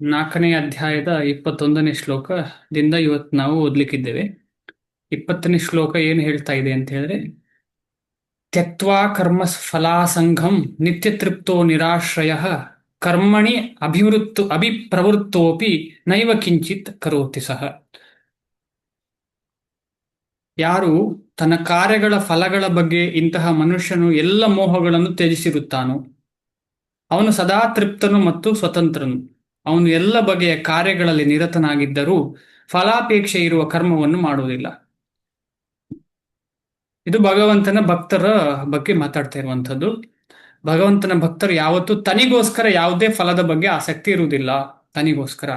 4ನೇ ಅಧ್ಯಾಯದ 21ನೇ ಶ್ಲೋಕದಿಂದ ಇವತ್ತು ನಾವು ಓದ್ಲಿಕ್ಕಿದ್ದೇವೆ. 20ನೇ ಶ್ಲೋಕ ಏನು ಹೇಳ್ತಾ ಇದೆ ಅಂತ ಹೇಳಿದ್ರೆ, ತ್ಯಕ್ತ್ವಾ ಕರ್ಮ ಫಲಾಸಂಗಂ ನಿತ್ಯ ತೃಪ್ತೋ ನಿರಾಶ್ರಯ ಕರ್ಮಣಿ ಅಭಿಪ್ರವೃತ್ತೋಪಿ ನೈವ ಕಿಂಚಿತ್ ಕರೋತಿ ಸಹ. ಯಾರು ತನ್ನ ಕಾರ್ಯಗಳ ಫಲಗಳ ಬಗ್ಗೆ ಇಂತಹ ಮನುಷ್ಯನು ಎಲ್ಲ ಮೋಹಗಳನ್ನು ತ್ಯಜಿಸಿರುತ್ತಾನೋ ಅವನು ಸದಾ ತೃಪ್ತನು ಮತ್ತು ಸ್ವತಂತ್ರನು. ಅವನು ಎಲ್ಲ ಬಗೆಯ ಕಾರ್ಯಗಳಲ್ಲಿ ನಿರತನಾಗಿದ್ದರೂ ಫಲಾಪೇಕ್ಷೆ ಇರುವ ಕರ್ಮವನ್ನು ಮಾಡುವುದಿಲ್ಲ. ಇದು ಭಗವಂತನ ಭಕ್ತರ ಬಗ್ಗೆ ಮಾತಾಡ್ತಾ ಇರುವಂಥದ್ದು. ಭಗವಂತನ ಭಕ್ತರು ಯಾವತ್ತೂ ತನಿಗೋಸ್ಕರ ಯಾವುದೇ ಫಲದ ಬಗ್ಗೆ ಆಸಕ್ತಿ ಇರುವುದಿಲ್ಲ. ತನಿಗೋಸ್ಕರ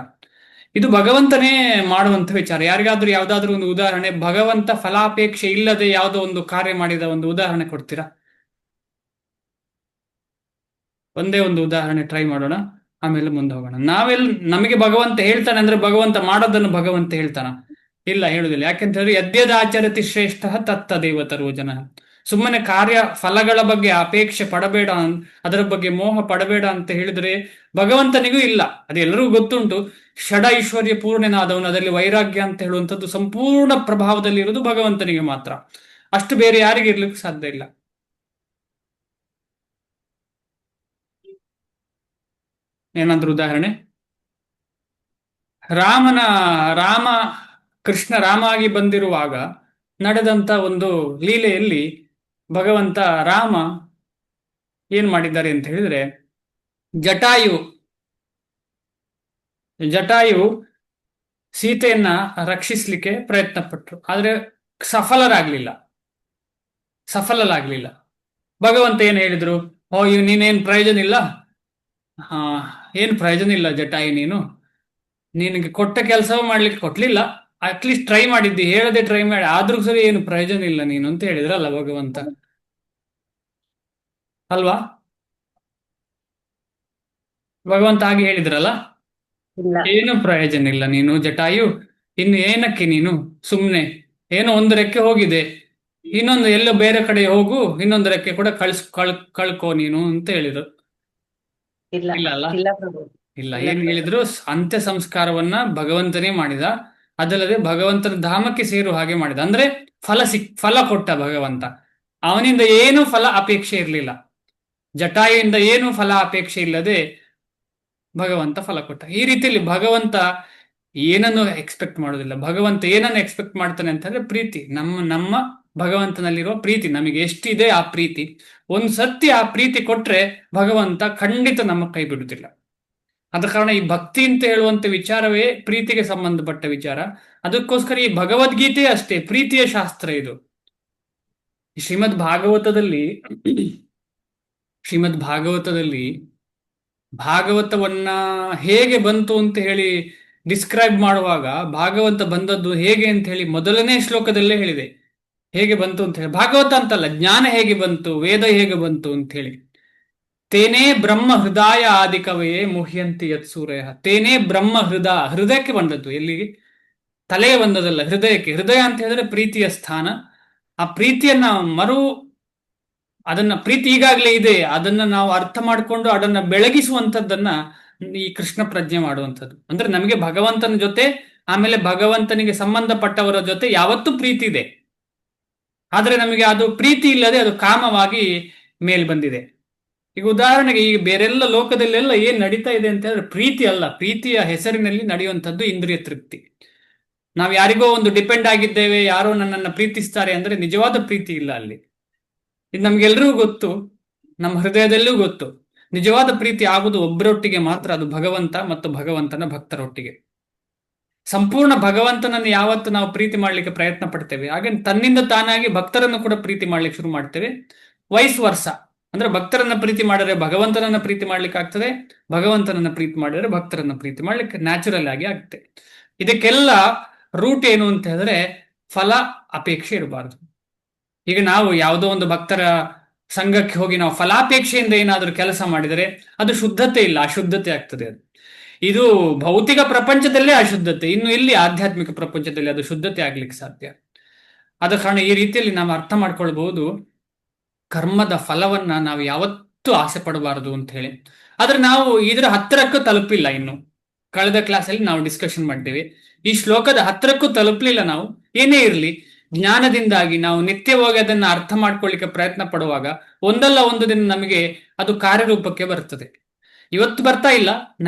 ಇದು ಭಗವಂತನೇ ಮಾಡುವಂತ ವಿಚಾರ. ಯಾರಿಗಾದ್ರೂ ಯಾವ್ದಾದ್ರು ಒಂದು ಉದಾಹರಣೆ, ಭಗವಂತ ಫಲಾಪೇಕ್ಷೆ ಇಲ್ಲದೆ ಯಾವುದೋ ಒಂದು ಕಾರ್ಯ ಮಾಡಿದ ಒಂದು ಉದಾಹರಣೆ ಕೊಡ್ತೀರಾ? ಒಂದೇ ಒಂದು ಉದಾಹರಣೆ ಟ್ರೈ ಮಾಡೋಣ, ಆಮೇಲೆ ಮುಂದೆ ಹೋಗೋಣ. ನಮಗೆ ಭಗವಂತ ಹೇಳ್ತಾನೆ ಅಂದ್ರೆ ಭಗವಂತ ಮಾಡೋದನ್ನು ಭಗವಂತ ಹೇಳ್ತಾನ? ಇಲ್ಲ, ಹೇಳುದಿಲ್ಲ. ಯಾಕೆಂತ ಹೇಳಿದ್ರೆ ಯದ್ಯದಾಚರತಿ ಶ್ರೇಷ್ಠ ತತ್ತದೇವ ತರೋ ಜನ. ಸುಮ್ಮನೆ ಕಾರ್ಯ ಫಲಗಳ ಬಗ್ಗೆ ಅಪೇಕ್ಷೆ ಪಡಬೇಡ, ಅದರ ಬಗ್ಗೆ ಮೋಹ ಪಡಬೇಡ ಅಂತ ಹೇಳಿದ್ರೆ ಭಗವಂತನಿಗೂ ಇಲ್ಲ. ಅದು ಎಲ್ಲರಿಗೂ ಗೊತ್ತುಂಟು. ಷಡ ಐಶ್ವರ್ಯ ಪೂರ್ಣನಾದವನು, ಅದರಲ್ಲಿ ವೈರಾಗ್ಯ ಅಂತ ಹೇಳುವಂಥದ್ದು ಸಂಪೂರ್ಣ ಪ್ರಭಾವದಲ್ಲಿ ಇರುವುದು ಭಗವಂತನಿಗೆ ಮಾತ್ರ. ಅಷ್ಟು ಬೇರೆ ಯಾರಿಗೆ ಇರ್ಲಿಕ್ಕೆ ಸಾಧ್ಯ ಇಲ್ಲ. ಏನಾದ್ರೂ ಉದಾಹರಣೆ? ರಾಮನ ರಾಮ ಕೃಷ್ಣ ರಾಮ ಆಗಿ ಬಂದಿರುವಾಗ ನಡೆದಂತ ಒಂದು ಲೀಲೆಯಲ್ಲಿ ಭಗವಂತ ರಾಮ ಏನ್ ಮಾಡಿದ್ದಾರೆ ಅಂತ ಹೇಳಿದ್ರೆ, ಜಟಾಯು ಜಟಾಯು ಸೀತೆಯನ್ನ ರಕ್ಷಿಸ್ಲಿಕ್ಕೆ ಪ್ರಯತ್ನ ಪಟ್ರು, ಆದ್ರೆ ಸಫಲರಾಗ್ಲಿಲ್ಲ. ಸಫಲರಾಗ್ಲಿಲ್ಲ. ಭಗವಂತ ಏನ್ ಹೇಳಿದ್ರು? ಓ, ನೀನೇನ್ ಪ್ರಯೋಜನ ಇಲ್ಲ. ಹಾ, ಏನ್ ಪ್ರಯೋಜನ ಇಲ್ಲ ಜಟಾಯು, ನಿನಗೆ ಕೊಟ್ಟ ಕೆಲಸವೂ ಮಾಡ್ಲಿಕ್ಕೆ ಕೊಟ್ಲಿಲ್ಲ. ಅಟ್ಲೀಸ್ಟ್ ಟ್ರೈ ಮಾಡಿದ್ದಿ, ಹೇಳದೆ ಟ್ರೈ ಮಾಡಿ, ಆದ್ರೂ ಸರಿ ಏನು ಪ್ರಯೋಜನ ಇಲ್ಲ ನೀನು ಅಂತ ಹೇಳಿದ್ರಲ್ಲ ಭಗವಂತ, ಅಲ್ವಾ? ಭಗವಂತ ಹಾಗೆ ಹೇಳಿದ್ರಲ್ಲ, ಇಲ್ಲ. ಏನು ಪ್ರಯೋಜನ ಇಲ್ಲ ನೀನು ಜಟಾಯು, ಇನ್ನು ಏನಕ್ಕೆ ನೀನು ಸುಮ್ನೆ, ಏನೋ ಒಂದು ರೆಕ್ಕೆ ಹೋಗಿದೆ, ಇನ್ನೊಂದು ಎಲ್ಲೋ ಬೇರೆ ಕಡೆ ಹೋಗು, ಇನ್ನೊಂದು ರೆಕ್ಕೆ ಕೂಡ ಕಳ್ಕೋ ನೀನು ಅಂತ ಹೇಳಿದ್ರು. ಇಲ್ಲ. ಇಲ್ಲ ಅಲ್ಲ? ಇಲ್ಲ ಪ್ರಭು. ಇಲ್ಲ. ಇಲ್ಲ ಏನ್ ಪ್ರಭು. ಹೇಳಿದ್ರು? ಅಂತ್ಯ ಸಂಸ್ಕಾರವನ್ನ ಭಗವಂತನೇ ಮಾಡಿದ. ಅದಲ್ಲದೆ ಭಗವಂತನ ಧಾಮಕ್ಕೆ ಸೇರು ಹಾಗೆ ಮಾಡಿದ. ಅಂದ್ರೆ ಫಲ ಕೊಟ್ಟ ಭಗವಂತ. ಅವನಿಂದ ಏನೂ ಫಲ ಅಪೇಕ್ಷೆ ಇರಲಿಲ್ಲ. ಜಟಾಯುವಿಂದ ಏನೂ ಫಲ ಅಪೇಕ್ಷೆ ಇಲ್ಲದೆ ಭಗವಂತ ಫಲ ಕೊಟ್ಟ. ಈ ರೀತಿಯಲ್ಲಿ ಭಗವಂತ ಏನನ್ನು ಎಕ್ಸ್ಪೆಕ್ಟ್ ಮಾಡೋದಿಲ್ಲ. ಭಗವಂತ ಏನನ್ನು ಎಕ್ಸ್ಪೆಕ್ಟ್ ಮಾಡ್ತಾನೆ ಅಂತಂದ್ರೆ ಪ್ರೀತಿ. ನಮ್ಮ ಭಗವಂತನಲ್ಲಿರುವ ಪ್ರೀತಿ ನಮಗೆ ಎಷ್ಟಿದೆ ಆ ಪ್ರೀತಿ. ಒಂದು ಸತ್ಯ ಆ ಪ್ರೀತಿ ಕೊಟ್ರೆ ಭಗವಂತ ಖಂಡಿತ ನಮ್ಮ ಕೈ ಬಿಡುವುದಿಲ್ಲ. ಆದ ಕಾರಣ ಈ ಭಕ್ತಿ ಅಂತ ಹೇಳುವಂತ ವಿಚಾರವೇ ಪ್ರೀತಿಗೆ ಸಂಬಂಧಪಟ್ಟ ವಿಚಾರ. ಅದಕ್ಕೋಸ್ಕರ ಈ ಭಗವದ್ಗೀತೆ ಅಷ್ಟೇ ಪ್ರೀತಿಯ ಶಾಸ್ತ್ರ. ಇದು ಶ್ರೀಮದ್ ಭಾಗವತದಲ್ಲಿ ಶ್ರೀಮದ್ ಭಾಗವತದಲ್ಲಿ ಭಾಗವತವನ್ನ ಹೇಗೆ ಬಂತು ಅಂತ ಹೇಳಿ ಡಿಸ್ಕ್ರೈಬ್ ಮಾಡುವಾಗ, ಭಾಗವತ ಬಂದದ್ದು ಹೇಗೆ ಅಂತ ಹೇಳಿ ಮೊದಲನೇ ಶ್ಲೋಕದಲ್ಲೇ ಹೇಳಿದೆ. ಹೇಗೆ ಬಂತು ಅಂತ ಹೇಳಿ, ಭಾಗವತ ಅಂತಲ್ಲ, ಜ್ಞಾನ ಹೇಗೆ ಬಂತು, ವೇದ ಹೇಗೆ ಬಂತು ಅಂತ ಹೇಳಿ. ತೇನೇ ಬ್ರಹ್ಮ ಹೃದಯ ಆದಿಕವಯೇ ಮುಹ್ಯಂತಿ ಯತ್ಸೂರಯ. ತೇನೇ ಬ್ರಹ್ಮ ಹೃದಯಕ್ಕೆ ಬಂದದ್ದು. ಎಲ್ಲಿಗೆ? ತಲೆಗೆ ಬಂದದಲ್ಲ, ಹೃದಯಕ್ಕೆ. ಹೃದಯ ಅಂತ ಹೇಳಿದ್ರೆ ಪ್ರೀತಿಯ ಸ್ಥಾನ. ಆ ಪ್ರೀತಿಯನ್ನ ಅದನ್ನ ಪ್ರೀತಿ ಈಗಾಗಲೇ ಇದೆ, ಅದನ್ನ ನಾವು ಅರ್ಥ ಮಾಡಿಕೊಂಡು ಅದನ್ನ ಬೆಳಗಿಸುವಂತದ್ದನ್ನ ಈ ಕೃಷ್ಣ ಪ್ರಜ್ಞೆ ಮಾಡುವಂಥದ್ದು. ಅಂದ್ರೆ ನಮಗೆ ಭಗವಂತನ ಜೊತೆ, ಆಮೇಲೆ ಭಗವಂತನಿಗೆ ಸಂಬಂಧಪಟ್ಟವರ ಜೊತೆ ಯಾವತ್ತೂ ಪ್ರೀತಿ ಇದೆ. ಆದ್ರೆ ನಮಗೆ ಅದು ಪ್ರೀತಿ ಇಲ್ಲದೆ ಅದು ಕಾಮವಾಗಿ ಮೇಲ್ ಬಂದಿದೆ. ಈಗ ಉದಾಹರಣೆಗೆ, ಈಗ ಬೇರೆಲ್ಲ ಲೋಕದಲ್ಲೆಲ್ಲ ಏನ್ ನಡೀತಾ ಇದೆ ಅಂತ ಹೇಳಿದ್ರೆ ಪ್ರೀತಿ ಅಲ್ಲ. ಪ್ರೀತಿಯ ಹೆಸರಿನಲ್ಲಿ ನಡೆಯುವಂಥದ್ದು ಇಂದ್ರಿಯ ತೃಪ್ತಿ. ನಾವು ಯಾರಿಗೋ ಒಂದು ಡಿಪೆಂಡ್ ಆಗಿದ್ದೇವೆ, ಯಾರೋ ನನ್ನನ್ನು ಪ್ರೀತಿಸ್ತಾರೆ ಅಂದ್ರೆ ನಿಜವಾದ ಪ್ರೀತಿ ಇಲ್ಲ ಅಲ್ಲಿ. ಇದು ನಮ್ಗೆಲ್ರಿಗೂ ಗೊತ್ತು, ನಮ್ಮ ಹೃದಯದಲ್ಲೂ ಗೊತ್ತು. ನಿಜವಾದ ಪ್ರೀತಿ ಆಗುವುದು ಒಬ್ಬರೊಟ್ಟಿಗೆ ಮಾತ್ರ, ಅದು ಭಗವಂತ ಮತ್ತು ಭಗವಂತನ ಭಕ್ತರೊಟ್ಟಿಗೆ. ಸಂಪೂರ್ಣ ಭಗವಂತನನ್ನು ಯಾವತ್ತು ನಾವು ಪ್ರೀತಿ ಮಾಡ್ಲಿಕ್ಕೆ ಪ್ರಯತ್ನ ಪಡ್ತೇವೆ, ಹಾಗೆ ತನ್ನಿಂದ ತಾನಾಗಿ ಭಕ್ತರನ್ನು ಕೂಡ ಪ್ರೀತಿ ಮಾಡ್ಲಿಕ್ಕೆ ಶುರು ಮಾಡ್ತೇವೆ. ವೈಸ್ ವರ್ಷ. ಅಂದ್ರೆ ಭಕ್ತರನ್ನ ಪ್ರೀತಿ ಮಾಡಿದ್ರೆ ಭಗವಂತನನ್ನ ಪ್ರೀತಿ ಮಾಡ್ಲಿಕ್ಕೆ ಆಗ್ತದೆ, ಭಗವಂತನನ್ನ ಪ್ರೀತಿ ಮಾಡಿದ್ರೆ ಭಕ್ತರನ್ನ ಪ್ರೀತಿ ಮಾಡ್ಲಿಕ್ಕೆ ನ್ಯಾಚುರಲ್ ಆಗಿ ಆಗುತ್ತೆ. ಇದಕ್ಕೆಲ್ಲ ರೂಟ್ ಏನು ಅಂತ ಹೇಳಿದ್ರೆ ಫಲ ಅಪೇಕ್ಷೆ ಇರಬಾರ್ದು. ಈಗ ನಾವು ಯಾವುದೋ ಒಂದು ಭಕ್ತರ ಸಂಘಕ್ಕೆ ಹೋಗಿ ನಾವು ಫಲಾಪೇಕ್ಷೆಯಿಂದ ಏನಾದರೂ ಕೆಲಸ ಮಾಡಿದರೆ ಅದು ಶುದ್ಧತೆ ಇಲ್ಲ, ಅಶುದ್ಧತೆ ಆಗ್ತದೆ. ಅದು ಇದು ಭೌತಿಕ ಪ್ರಪಂಚದಲ್ಲೇ ಅಶುದ್ಧತೆ, ಇನ್ನು ಇಲ್ಲಿ ಆಧ್ಯಾತ್ಮಿಕ ಪ್ರಪಂಚದಲ್ಲಿ ಅದು ಶುದ್ಧತೆ ಆಗ್ಲಿಕ್ಕೆ ಸಾಧ್ಯ. ಆದ ಕಾರಣ ಈ ರೀತಿಯಲ್ಲಿ ನಾವು ಅರ್ಥ ಮಾಡ್ಕೊಳ್ಬಹುದು, ಕರ್ಮದ ಫಲವನ್ನ ನಾವು ಯಾವತ್ತೂ ಆಸೆ ಪಡಬಾರದು ಅಂತ ಹೇಳಿ. ಆದ್ರೆ ನಾವು ಇದರ ಹತ್ತಿರಕ್ಕೂ ತಲುಪಿಲ್ಲ ಇನ್ನು. ಕಳೆದ ಕ್ಲಾಸಲ್ಲಿ ನಾವು ಡಿಸ್ಕಷನ್ ಮಾಡಿದ್ದೇವೆ. ಈ ಶ್ಲೋಕದ ಹತ್ರಕ್ಕೂ ತಲುಪಲಿಲ್ಲ ನಾವು. ಏನೇ ಇರಲಿ, ಜ್ಞಾನದಿಂದಾಗಿ ನಾವು ನಿತ್ಯವಾಗಿ ಅದನ್ನ ಅರ್ಥ ಮಾಡ್ಕೊಳ್ಳಿಕ್ಕೆ ಪ್ರಯತ್ನ ಪಡುವಾಗ ಒಂದಲ್ಲ ಒಂದು ದಿನ ನಮಗೆ ಅದು ಕಾರ್ಯರೂಪಕ್ಕೆ ಬರ್ತದೆ. ಇವತ್ತು ಬರ್ತಾ ಇಲ್ಲ,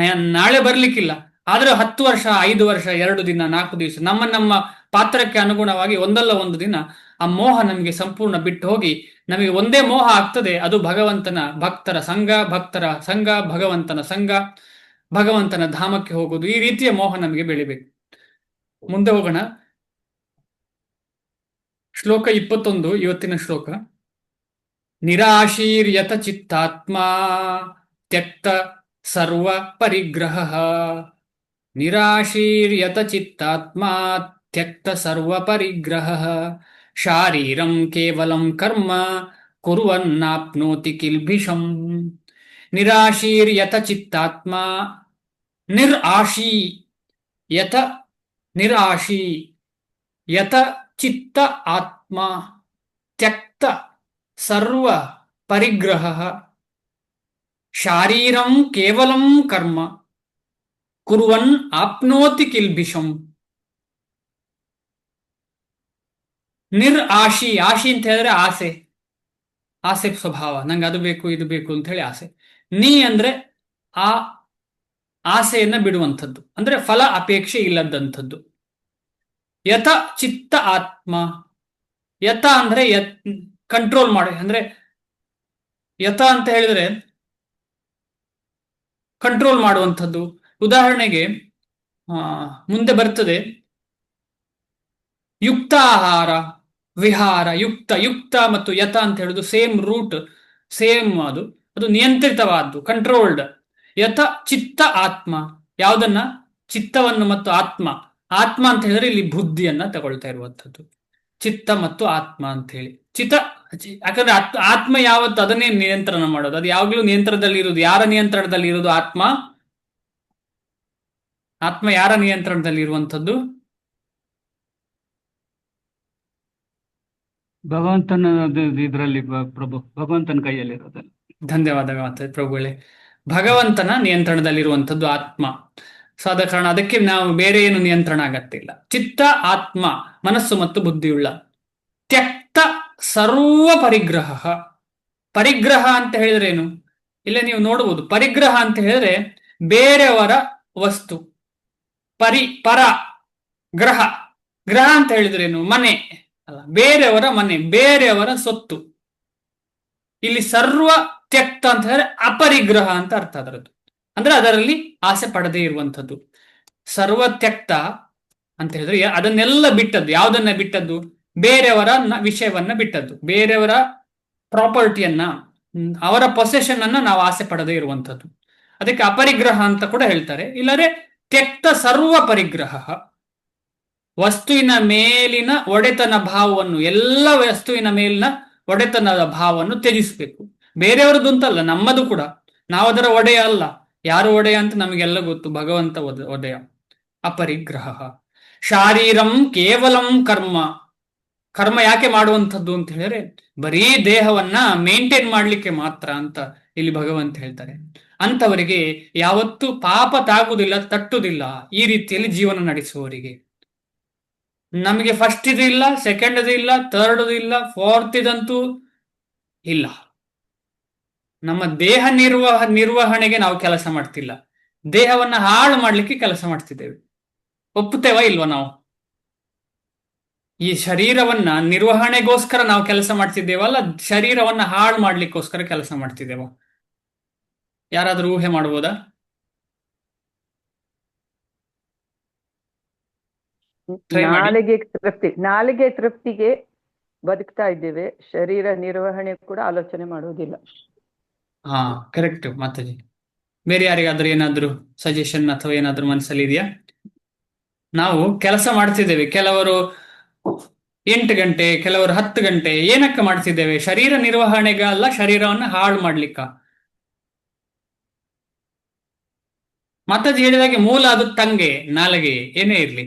ನಾಳೆ ಬರ್ಲಿಕ್ಕಿಲ್ಲ, ಆದ್ರೆ 10 ವರ್ಷ, 5 ವರ್ಷ, 2 ದಿನ, 4 ದಿವಸ, ನಮ್ಮ ಪಾತ್ರಕ್ಕೆ ಅನುಗುಣವಾಗಿ ಒಂದಲ್ಲ ಒಂದು ದಿನ ಆ ಮೋಹ ನಮಗೆ ಸಂಪೂರ್ಣ ಬಿಟ್ಟು ಹೋಗಿ ನಮಗೆ ಒಂದೇ ಮೋಹ ಆಗ್ತದೆ, ಅದು ಭಗವಂತನ ಭಕ್ತರ ಸಂಘ, ಭಕ್ತರ ಸಂಘ, ಭಗವಂತನ ಸಂಘ, ಭಗವಂತನ ಧಾಮಕ್ಕೆ ಹೋಗುವುದು. ಈ ರೀತಿಯ ಮೋಹ ನಮಗೆ ಬೆಳಿಬೇಕು. ಮುಂದೆ ಹೋಗೋಣ. ಶ್ಲೋಕ 21, ಇವತ್ತಿನ ಶ್ಲೋಕ. ನಿರಾಶೀರ್ಯತ ಚಿತ್ತಾತ್ಮ ತ್ಯಕ್ತ ಸರ್ವ ಪರಿಗ್ರಹ. ನಿರಾಶೀರ್ಯತ ಚಿತ್ತಾತ್ಮ ತ್ಯಕ್ತ ಸರ್ವ ಪರಿಗ್ರಹ. ಶಾರೀರಂ ಕೇವಲಂ ಕರ್ಮ ಕುರ್ವನ್ನಾಪ್ನೋತಿ ಕಿಲ್ಬಿಷಂ. ನಿರಾಶೀರ್ಯತ ಚಿತ್ತಾತ್ಮ, ನಿರಾಶೀ ಯತ, ನಿರಾಶೀ ಯತ ಚಿತ್ತ ಆತ್ಮ ತ್ಯಕ್ತ ಸರ್ವ ಪರಿಗ್ರಹ. ಶಾರೀರಂ ಕೇವಲಂ ಕರ್ಮ ಕುರ್ವನ್ ಆಪ್ನೋತಿ ಕಿಲ್ಬಿಷಂ. ಆಶಿ ಅಂತ ಹೇಳಿದ್ರೆ ಆಸೆ, ಆಸೆ ಸ್ವಭಾವ, ನಂಗೆ ಅದು ಬೇಕು ಇದು ಬೇಕು ಅಂತ ಹೇಳಿ ಆಸೆ. ಅಂದ್ರೆ ಆ ಆಸೆಯನ್ನ ಬಿಡುವಂಥದ್ದು, ಅಂದ್ರೆ ಫಲ ಅಪೇಕ್ಷೆ ಇಲ್ಲದಂಥದ್ದು. ಯಥ ಚಿತ್ತ ಆತ್ಮ, ಯಥ ಅಂದ್ರೆ ಕಂಟ್ರೋಲ್ ಮಾಡಿ, ಅಂದ್ರೆ ಯಥ ಅಂತ ಹೇಳಿದ್ರೆ ಕಂಟ್ರೋಲ್ ಮಾಡುವಂಥದ್ದು. ಉದಾಹರಣೆಗೆ ಮುಂದೆ ಬರ್ತದೆ ಯುಕ್ತ ಆಹಾರ, ವಿಹಾರ. ಯುಕ್ತ ಮತ್ತು ಯಥ ಅಂತ ಹೇಳುದು ಸೇಮ್ ರೂಟ್, ಸೇಮ್, ಅದು ನಿಯಂತ್ರಿತವಾದ್ದು, ಕಂಟ್ರೋಲ್ಡ್. ಯಥ ಚಿತ್ತ ಆತ್ಮ, ಯಾವುದನ್ನ? ಚಿತ್ತವನ್ನು ಮತ್ತು ಆತ್ಮ. ಆತ್ಮ ಅಂತ ಹೇಳಿದ್ರೆ ಇಲ್ಲಿ ಬುದ್ಧಿಯನ್ನ ತಗೊಳ್ತಾ ಇರುವಂಥದ್ದು, ಚಿತ್ತ ಮತ್ತು ಆತ್ಮ ಅಂತ ಹೇಳಿ. ಯಾಕಂದ್ರೆ ಆತ್ಮ ಯಾವತ್ತು ಅದನ್ನೇ ನಿಯಂತ್ರಣ ಮಾಡೋದು, ಅದು ಯಾವಾಗ್ಲೂ ನಿಯಂತ್ರಣದಲ್ಲಿ ಇರುವುದು. ಯಾರ ನಿಯಂತ್ರಣದಲ್ಲಿ ಇರುವುದು ಆತ್ಮ? ಆತ್ಮ ಯಾರ ನಿಯಂತ್ರಣದಲ್ಲಿ ಇರುವಂಥದ್ದು? ಭಗವಂತನ ಇದರಲ್ಲಿ ಪ್ರಭು, ಭಗವಂತನ ಕೈಯಲ್ಲಿರೋದು. ಧನ್ಯವಾದ ಪ್ರಭುಗಳೇ. ಭಗವಂತನ ನಿಯಂತ್ರಣದಲ್ಲಿರುವಂಥದ್ದು ಆತ್ಮ. ಸೊ ಆದ ಕಾರಣ ಅದಕ್ಕೆ ನಾವು ಬೇರೆ ಏನು ನಿಯಂತ್ರಣ ಆಗತ್ತಿಲ್ಲ. ಚಿತ್ತ, ಆತ್ಮ, ಮನಸ್ಸು ಮತ್ತು ಬುದ್ಧಿಯುಳ್ಳ. ತ್ಯಕ್ತ ಸರ್ವ ಪರಿಗ್ರಹ. ಪರಿಗ್ರಹ ಅಂತ ಹೇಳಿದ್ರೆ ಏನು? ಇಲ್ಲ ನೀವು ನೋಡಬಹುದು, ಪರಿಗ್ರಹ ಅಂತ ಹೇಳಿದ್ರೆ ಬೇರೆಯವರ ವಸ್ತು. ಪರ ಗ್ರಹ, ಗ್ರಹ ಅಂತ ಹೇಳಿದ್ರೇನು? ಮನೆ ಅಲ್ಲ, ಬೇರೆಯವರ ಮನೆ, ಬೇರೆಯವರ ಸೊತ್ತು. ಇಲ್ಲಿ ಸರ್ವ ತ್ಯಕ್ತ ಅಂತ ಹೇಳಿದ್ರೆ ಅಪರಿಗ್ರಹ ಅಂತ ಅರ್ಥ ಅದರದ್ದು, ಅಂದ್ರೆ ಅದರಲ್ಲಿ ಆಸೆ ಪಡದೇ ಇರುವಂಥದ್ದು. ಸರ್ವ ತ್ಯಕ್ತ ಅಂತ ಹೇಳಿದ್ರೆ ಅದನ್ನೆಲ್ಲ ಬಿಟ್ಟದ್ದು. ಯಾವುದನ್ನ ಬಿಟ್ಟದ್ದು? ಬೇರೆಯವರ ವಿಷಯವನ್ನ ಬಿಟ್ಟದ್ದು, ಬೇರೆಯವರ ಪ್ರಾಪರ್ಟಿಯನ್ನ, ಅವರ ಪೊಸೆಷನ್ ಅನ್ನ ನಾವು ಆಸೆ ಪಡದೇ ಇರುವಂಥದ್ದು. ಅದಕ್ಕೆ ಅಪರಿಗ್ರಹ ಅಂತ ಕೂಡ ಹೇಳ್ತಾರೆ. ಇಲ್ಲರೆ ತ್ಯಕ್ತ ಸರ್ವ ಪರಿಗ್ರಹ. ವಸ್ತುವಿನ ಮೇಲಿನ ಒಡೆತನ ಭಾವವನ್ನು, ಎಲ್ಲ ವಸ್ತುವಿನ ಮೇಲಿನ ಒಡೆತನದ ಭಾವವನ್ನು ತ್ಯಜಿಸಬೇಕು. ಬೇರೆಯವರದ್ದು ಅಂತಲ್ಲ, ನಮ್ಮದು ಕೂಡ. ನಾವದರ ಒಡೆಯ ಅಲ್ಲ. ಯಾರು ಒಡೆಯ ಅಂತ ನಮಗೆಲ್ಲ ಗೊತ್ತು, ಭಗವಂತ ಒಡೆಯ. ಅಪರಿಗ್ರಹ. ಶಾರೀರಂ ಕೇವಲಂ ಕರ್ಮ. ಕರ್ಮ ಯಾಕೆ ಮಾಡುವಂಥದ್ದು ಅಂತ ಹೇಳಿದ್ರೆ ಬರೀ ದೇಹವನ್ನ ಮೇಂಟೈನ್ ಮಾಡ್ಲಿಕ್ಕೆ ಮಾತ್ರ ಅಂತ ಇಲ್ಲಿ ಭಗವಂತ ಹೇಳ್ತಾರೆ. ಅಂತವರಿಗೆ ಯಾವತ್ತೂ ಪಾಪ ತಾಗುವುದಿಲ್ಲ, ತಟ್ಟುವುದಿಲ್ಲ. ಈ ರೀತಿಯಲ್ಲಿ ಜೀವನ ನಡೆಸುವವರಿಗೆ ನಮಗೆ ಫಸ್ಟ್ ಇದು ಇಲ್ಲ, ಸೆಕೆಂಡ್ ಇದು ಇಲ್ಲ, ಥರ್ಡ್ ಇದು ಇಲ್ಲ, ಫೋರ್ತ್ ಇದಂತೂ ಇಲ್ಲ. ನಮ್ಮ ದೇಹ ನಿರ್ವಹಣೆಗೆ ನಾವು ಕೆಲಸ ಮಾಡ್ತಿಲ್ಲ, ದೇಹವನ್ನ ಹಾಳು ಮಾಡ್ಲಿಕ್ಕೆ ಕೆಲಸ ಮಾಡ್ತಿದ್ದೇವೆ. ಒಪ್ಪುತ್ತೇವಾ ಇಲ್ವಾ? ನಾವು ಈ ಶರೀರವನ್ನ ನಿರ್ವಹಣೆಗೋಸ್ಕರ ನಾವು ಕೆಲಸ ಮಾಡ್ತಿದ್ದೇವಲ್ಲ, ಶರೀರವನ್ನ ಹಾಳು ಮಾಡ್ಲಿಕ್ಕೋಸ್ಕರ ಕೆಲಸ ಮಾಡ್ತಿದ್ದೇವ? ಯಾರಾದ್ರೂ ಊಹೆ ಮಾಡಬಹುದಾ? ಟ್ರೈ ಮಾಡಿ. ನಾಲಿಗೆ ತೃಪ್ತಿಗೆ ಬದುಕ್ತಾ ಇದ್ದೇವೆ, ಶರೀರ ನಿರ್ವಹಣೆ ಕೂಡ ಆಲೋಚನೆ ಮಾಡುವುದಿಲ್ಲ. ಹಾ, ಕರೆಕ್ಟ್ ಮಾತಾಜಿ. ಬೇರೆ ಯಾರಿಗಾದ್ರೂ ಏನಾದ್ರು ಸಜೆಷನ್ ಅಥವಾ ಏನಾದ್ರೂ ಮನಸ್ಸಲ್ಲಿ ಇದೆಯಾ? ನಾವು ಕೆಲಸ ಮಾಡ್ತಿದ್ದೇವೆ, ಕೆಲವರು 8 ಗಂಟೆ, ಕೆಲವರು 10 ಗಂಟೆ. ಏನಕ್ಕೆ ಮಾಡ್ತಿದ್ದೇವೆ? ಶರೀರ ನಿರ್ವಹಣೆಗ ಅಲ್ಲ, ಶರೀರವನ್ನ ಹಾಳು ಮಾಡ್ಲಿಕ್ಕ. ಮಾತಾಜಿ ಹೇಳಿದಾಗೆ ಮೂಲ ಅದು ತಂಗೆ, ನಾಲಿಗೆ, ಏನೇ ಇರ್ಲಿ.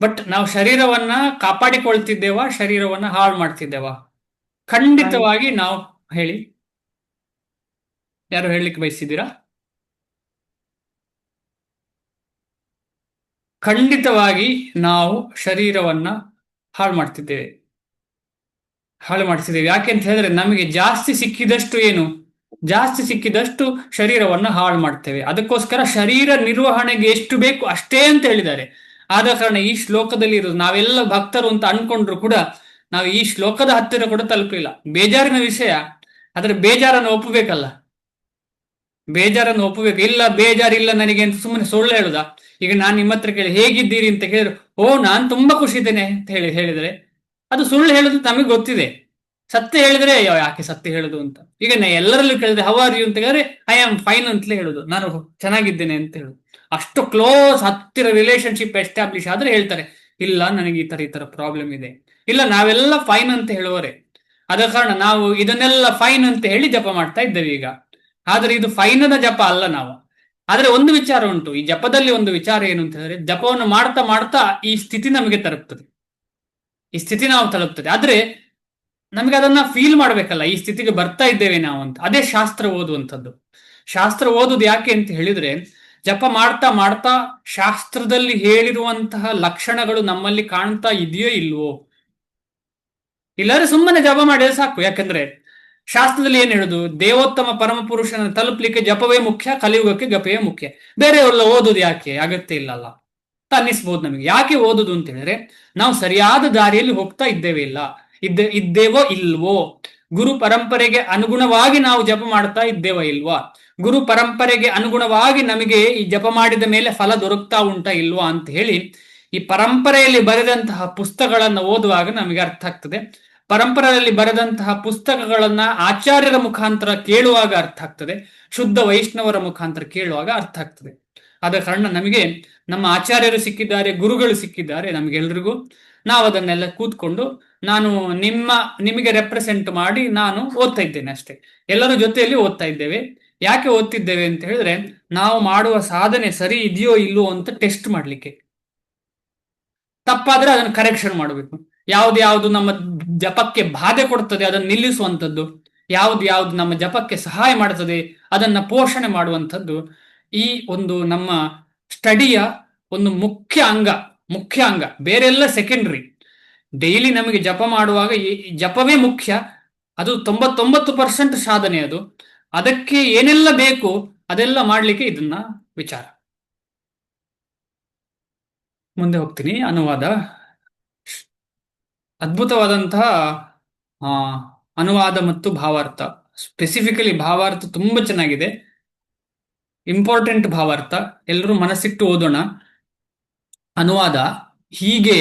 ಬಟ್ ನಾವು ಶರೀರವನ್ನ ಕಾಪಾಡಿಕೊಳ್ತಿದ್ದೇವಾ, ಶರೀರವನ್ನ ಹಾಳು ಮಾಡ್ತಿದ್ದೇವಾ? ಖಂಡಿತವಾಗಿ ನಾವು. ಹೇಳಿ, ಯಾರು ಹೇಳಲಿಕ್ಕೆ ಬಯಸಿದ್ದೀರಾ? ಖಂಡಿತವಾಗಿ ನಾವು ಶರೀರವನ್ನ ಹಾಳು ಮಾಡ್ತಿದ್ದೇವೆ. ಯಾಕೆ ಅಂತ ಹೇಳಿದ್ರೆ ನಮಗೆ ಜಾಸ್ತಿ ಸಿಕ್ಕಿದಷ್ಟು ಏನು, ಜಾಸ್ತಿ ಸಿಕ್ಕಿದಷ್ಟು ಶರೀರವನ್ನ ಹಾಳು ಮಾಡ್ತೇವೆ. ಅದಕ್ಕೋಸ್ಕರ ಶರೀರ ನಿರ್ವಹಣೆಗೆ ಎಷ್ಟು ಬೇಕು ಅಷ್ಟೇ ಅಂತ ಹೇಳಿದ್ದಾರೆ. ಆದ ಕಾರಣ ಈ ಶ್ಲೋಕದಲ್ಲಿ ಇರೋದು, ನಾವೆಲ್ಲ ಭಕ್ತರು ಅಂತ ಅನ್ಕೊಂಡ್ರು ಕೂಡ ನಾವು ಈ ಶ್ಲೋಕದ ಹತ್ತಿರ ಕೂಡ ತಲುಪಲಿಲ್ಲ. ಬೇಜಾರಿನ ವಿಷಯ, ಆದ್ರೆ ಬೇಜಾರನ್ನು ಒಪ್ಪಬೇಕಲ್ಲ, ಬೇಜಾರನ್ನು ಒಪ್ಪಬೇಕು. ಇಲ್ಲ ಬೇಜಾರಿಲ್ಲ ನನಗೆ ಅಂತ ಸುಮ್ಮನೆ ಸುಳ್ಳು ಹೇಳುದಾ? ಈಗ ನಾನು ನಿಮ್ಮ ಹತ್ರ ಕೇಳಿ ಹೇಗಿದ್ದೀರಿ ಅಂತ ಕೇಳಿದ್ರು, ಓ ನಾನು ತುಂಬಾ ಖುಷಿ ಇದ್ದೇನೆ ಅಂತ ಹೇಳಿದ್ರೆ ಅದು ಸುಳ್ಳು ಹೇಳುದು ನಮಗೆ ಗೊತ್ತಿದೆ. ಸತ್ಯ ಹೇಳಿದ್ರೆ ಅಯ್ಯೋ ಯಾಕೆ ಸತ್ಯ ಹೇಳುದು ಅಂತ. ಈಗ ನಾ ಎಲ್ಲರಲ್ಲೂ ಕೇಳಿದ್ರೆ ಹೌ ಆರ್ ಯು ಅಂತ ಹೇಳಿದ್ರೆ ಐ ಆಮ್ ಫೈನ್ ಅಂತಲೇ ಹೇಳುದು, ನಾನು ಚೆನ್ನಾಗಿದ್ದೇನೆ ಅಂತ ಹೇಳುದು. ಅಷ್ಟು ಕ್ಲೋಸ್ ಹತ್ತಿರ ರಿಲೇಶನ್ಶಿಪ್ ಎಸ್ಟಾಬ್ಲಿಷ್ ಆದ್ರೆ ಹೇಳ್ತಾರೆ ಇಲ್ಲ ನನಗೆ ಈ ತರ ಪ್ರಾಬ್ಲಮ್ ಇದೆ. ಇಲ್ಲ ನಾವೆಲ್ಲ ಫೈನ್ ಅಂತ ಹೇಳುವರೆ, ಆದ ಕಾರಣ ನಾವು ಇದನ್ನೆಲ್ಲ ಫೈನ್ ಅಂತ ಹೇಳಿ ಜಪ ಮಾಡ್ತಾ ಇದ್ದೇವೆ ಈಗ. ಆದ್ರೆ ಇದು ಫೈನದ ಜಪ ಅಲ್ಲ ನಾವು. ಆದ್ರೆ ಒಂದು ವಿಚಾರ ಉಂಟು, ಈ ಜಪದಲ್ಲಿ ಒಂದು ವಿಚಾರ ಏನು ಅಂತ ಹೇಳಿದ್ರೆ, ಜಪವನ್ನು ಮಾಡ್ತಾ ಮಾಡ್ತಾ ಈ ಸ್ಥಿತಿ ನಮಗೆ ತಲುಪ್ತದೆ, ಈ ಸ್ಥಿತಿ ನಾವು ತಲುಪ್ತದೆ. ಆದ್ರೆ ನಮಗೆ ಅದನ್ನ ಫೀಲ್ ಮಾಡ್ಬೇಕಲ್ಲ, ಈ ಸ್ಥಿತಿಗೆ ಬರ್ತಾ ಇದ್ದೇವೆ ನಾವು ಅಂತ. ಅದೇ ಶಾಸ್ತ್ರ ಓದುವಂಥದ್ದು. ಶಾಸ್ತ್ರ ಓದುದು ಯಾಕೆ ಅಂತ ಹೇಳಿದ್ರೆ, ಜಪ ಮಾಡ್ತಾ ಮಾಡ್ತಾ ಶಾಸ್ತ್ರದಲ್ಲಿ ಹೇಳಿರುವಂತಹ ಲಕ್ಷಣಗಳು ನಮ್ಮಲ್ಲಿ ಕಾಣ್ತಾ ಇದೆಯೋ ಇಲ್ವೋ. ಇಲ್ಲಾದ್ರೆ ಸುಮ್ಮನೆ ಜಪ ಮಾಡಿದ್ರೆ ಸಾಕು. ಯಾಕಂದ್ರೆ ಶಾಸ್ತ್ರದಲ್ಲಿ ಏನ್ ಹೇಳುದು, ದೇವೋತ್ತಮ ಪರಮ ಪುರುಷನ ತಲುಪಲಿಕ್ಕೆ ಜಪವೇ ಮುಖ್ಯ, ಕಲಿಯುಗಕ್ಕೆ ಜಪವೇ ಮುಖ್ಯ. ಬೇರೆಯವರೆಲ್ಲ ಓದುದು ಯಾಕೆ, ಅಗತ್ಯ ಇಲ್ಲಲ್ಲ ಅಂತ ಅನ್ನಿಸ್ಬೋದು ನಮಗೆ. ಯಾಕೆ ಓದುದು ಅಂತ ಹೇಳಿದ್ರೆ, ನಾವು ಸರಿಯಾದ ದಾರಿಯಲ್ಲಿ ಹೋಗ್ತಾ ಇದ್ದೇವೋ ಇಲ್ವೋ, ಗುರು ಪರಂಪರೆಗೆ ಅನುಗುಣವಾಗಿ ನಾವು ಜಪ ಮಾಡ್ತಾ ಇದ್ದೇವೋ ಇಲ್ವಾ, ಗುರು ಪರಂಪರೆಗೆ ಅನುಗುಣವಾಗಿ ನಮಗೆ ಈ ಜಪ ಮಾಡಿದ ಮೇಲೆ ಫಲ ದೊರಕ್ತಾ ಉಂಟಾ ಇಲ್ವಾ ಅಂತ ಹೇಳಿ ಈ ಪರಂಪರೆಯಲ್ಲಿ ಬರೆದಂತಹ ಪುಸ್ತಕಗಳನ್ನ ಓದುವಾಗ ನಮಗೆ ಅರ್ಥ ಆಗ್ತದೆ. ಪರಂಪರೆಯಲ್ಲಿ ಬರೆದಂತಹ ಪುಸ್ತಕಗಳನ್ನ ಆಚಾರ್ಯರ ಮುಖಾಂತರ ಕೇಳುವಾಗ ಅರ್ಥ ಆಗ್ತದೆ, ಶುದ್ಧ ವೈಷ್ಣವರ ಮುಖಾಂತರ ಕೇಳುವಾಗ ಅರ್ಥ ಆಗ್ತದೆ. ಆದ ಕಾರಣ ನಮಗೆ ನಮ್ಮ ಆಚಾರ್ಯರು ಸಿಕ್ಕಿದ್ದಾರೆ, ಗುರುಗಳು ಸಿಕ್ಕಿದ್ದಾರೆ ನಮಗೆಲ್ರಿಗೂ. ನಾವು ಅದನ್ನೆಲ್ಲ ಕೂತ್ಕೊಂಡು ನಾನು ನಿಮಗೆ ರೆಪ್ರೆಸೆಂಟ್ ಮಾಡಿ ನಾನು ಓದ್ತಾ ಇದ್ದೇನೆ ಅಷ್ಟೇ. ಎಲ್ಲರ ಜೊತೆಯಲ್ಲಿ ಓದ್ತಾ ಇದ್ದೇವೆ. ಯಾಕೆ ಓದ್ತಿದ್ದೇವೆ ಅಂತ ಹೇಳಿದ್ರೆ, ನಾವು ಮಾಡುವ ಸಾಧನೆ ಸರಿ ಇದೆಯೋ ಇಲ್ಲೋ ಅಂತ ಟೆಸ್ಟ್ ಮಾಡ್ಲಿಕ್ಕೆ. ತಪ್ಪಾದ್ರೆ ಅದನ್ನು ಕರೆಕ್ಷನ್ ಮಾಡಬೇಕು. ಯಾವ್ದು ನಮ್ಮ ಜಪಕ್ಕೆ ಬಾಧೆ ಕೊಡ್ತದೆ ಅದನ್ನು ನಿಲ್ಲಿಸುವಂಥದ್ದು, ಯಾವ್ದು ನಮ್ಮ ಜಪಕ್ಕೆ ಸಹಾಯ ಮಾಡ್ತದೆ ಅದನ್ನ ಪೋಷಣೆ ಮಾಡುವಂಥದ್ದು ಈ ಒಂದು ನಮ್ಮ ಸ್ಟಡಿಯ ಒಂದು ಮುಖ್ಯ ಅಂಗ. ಬೇರೆಲ್ಲ ಸೆಕೆಂಡ್ರಿ. ಡೈಲಿ ನಮಗೆ ಜಪ ಮಾಡುವಾಗ ಈ ಜಪವೇ ಮುಖ್ಯ. ಅದು 99% ಸಾಧನೆ. ಅದಕ್ಕೆ ಏನೆಲ್ಲ ಬೇಕು ಅದೆಲ್ಲ ಮಾಡ್ಲಿಕ್ಕೆ ಇದನ್ನ ವಿಚಾರ. ಮುಂದೆ ಹೋಗ್ತೀನಿ. ಅನುವಾದ, ಅದ್ಭುತವಾದಂತಹ ಅನುವಾದ ಮತ್ತು ಭಾವಾರ್ಥ. ಸ್ಪೆಸಿಫಿಕಲಿ ಭಾವಾರ್ಥ ತುಂಬಾ ಚೆನ್ನಾಗಿದೆ, ಇಂಪಾರ್ಟೆಂಟ್ ಭಾವಾರ್ಥ. ಎಲ್ಲರೂ ಮನಸ್ಸಿಟ್ಟು ಓದೋಣ. ಅನುವಾದ: ಹೀಗೆ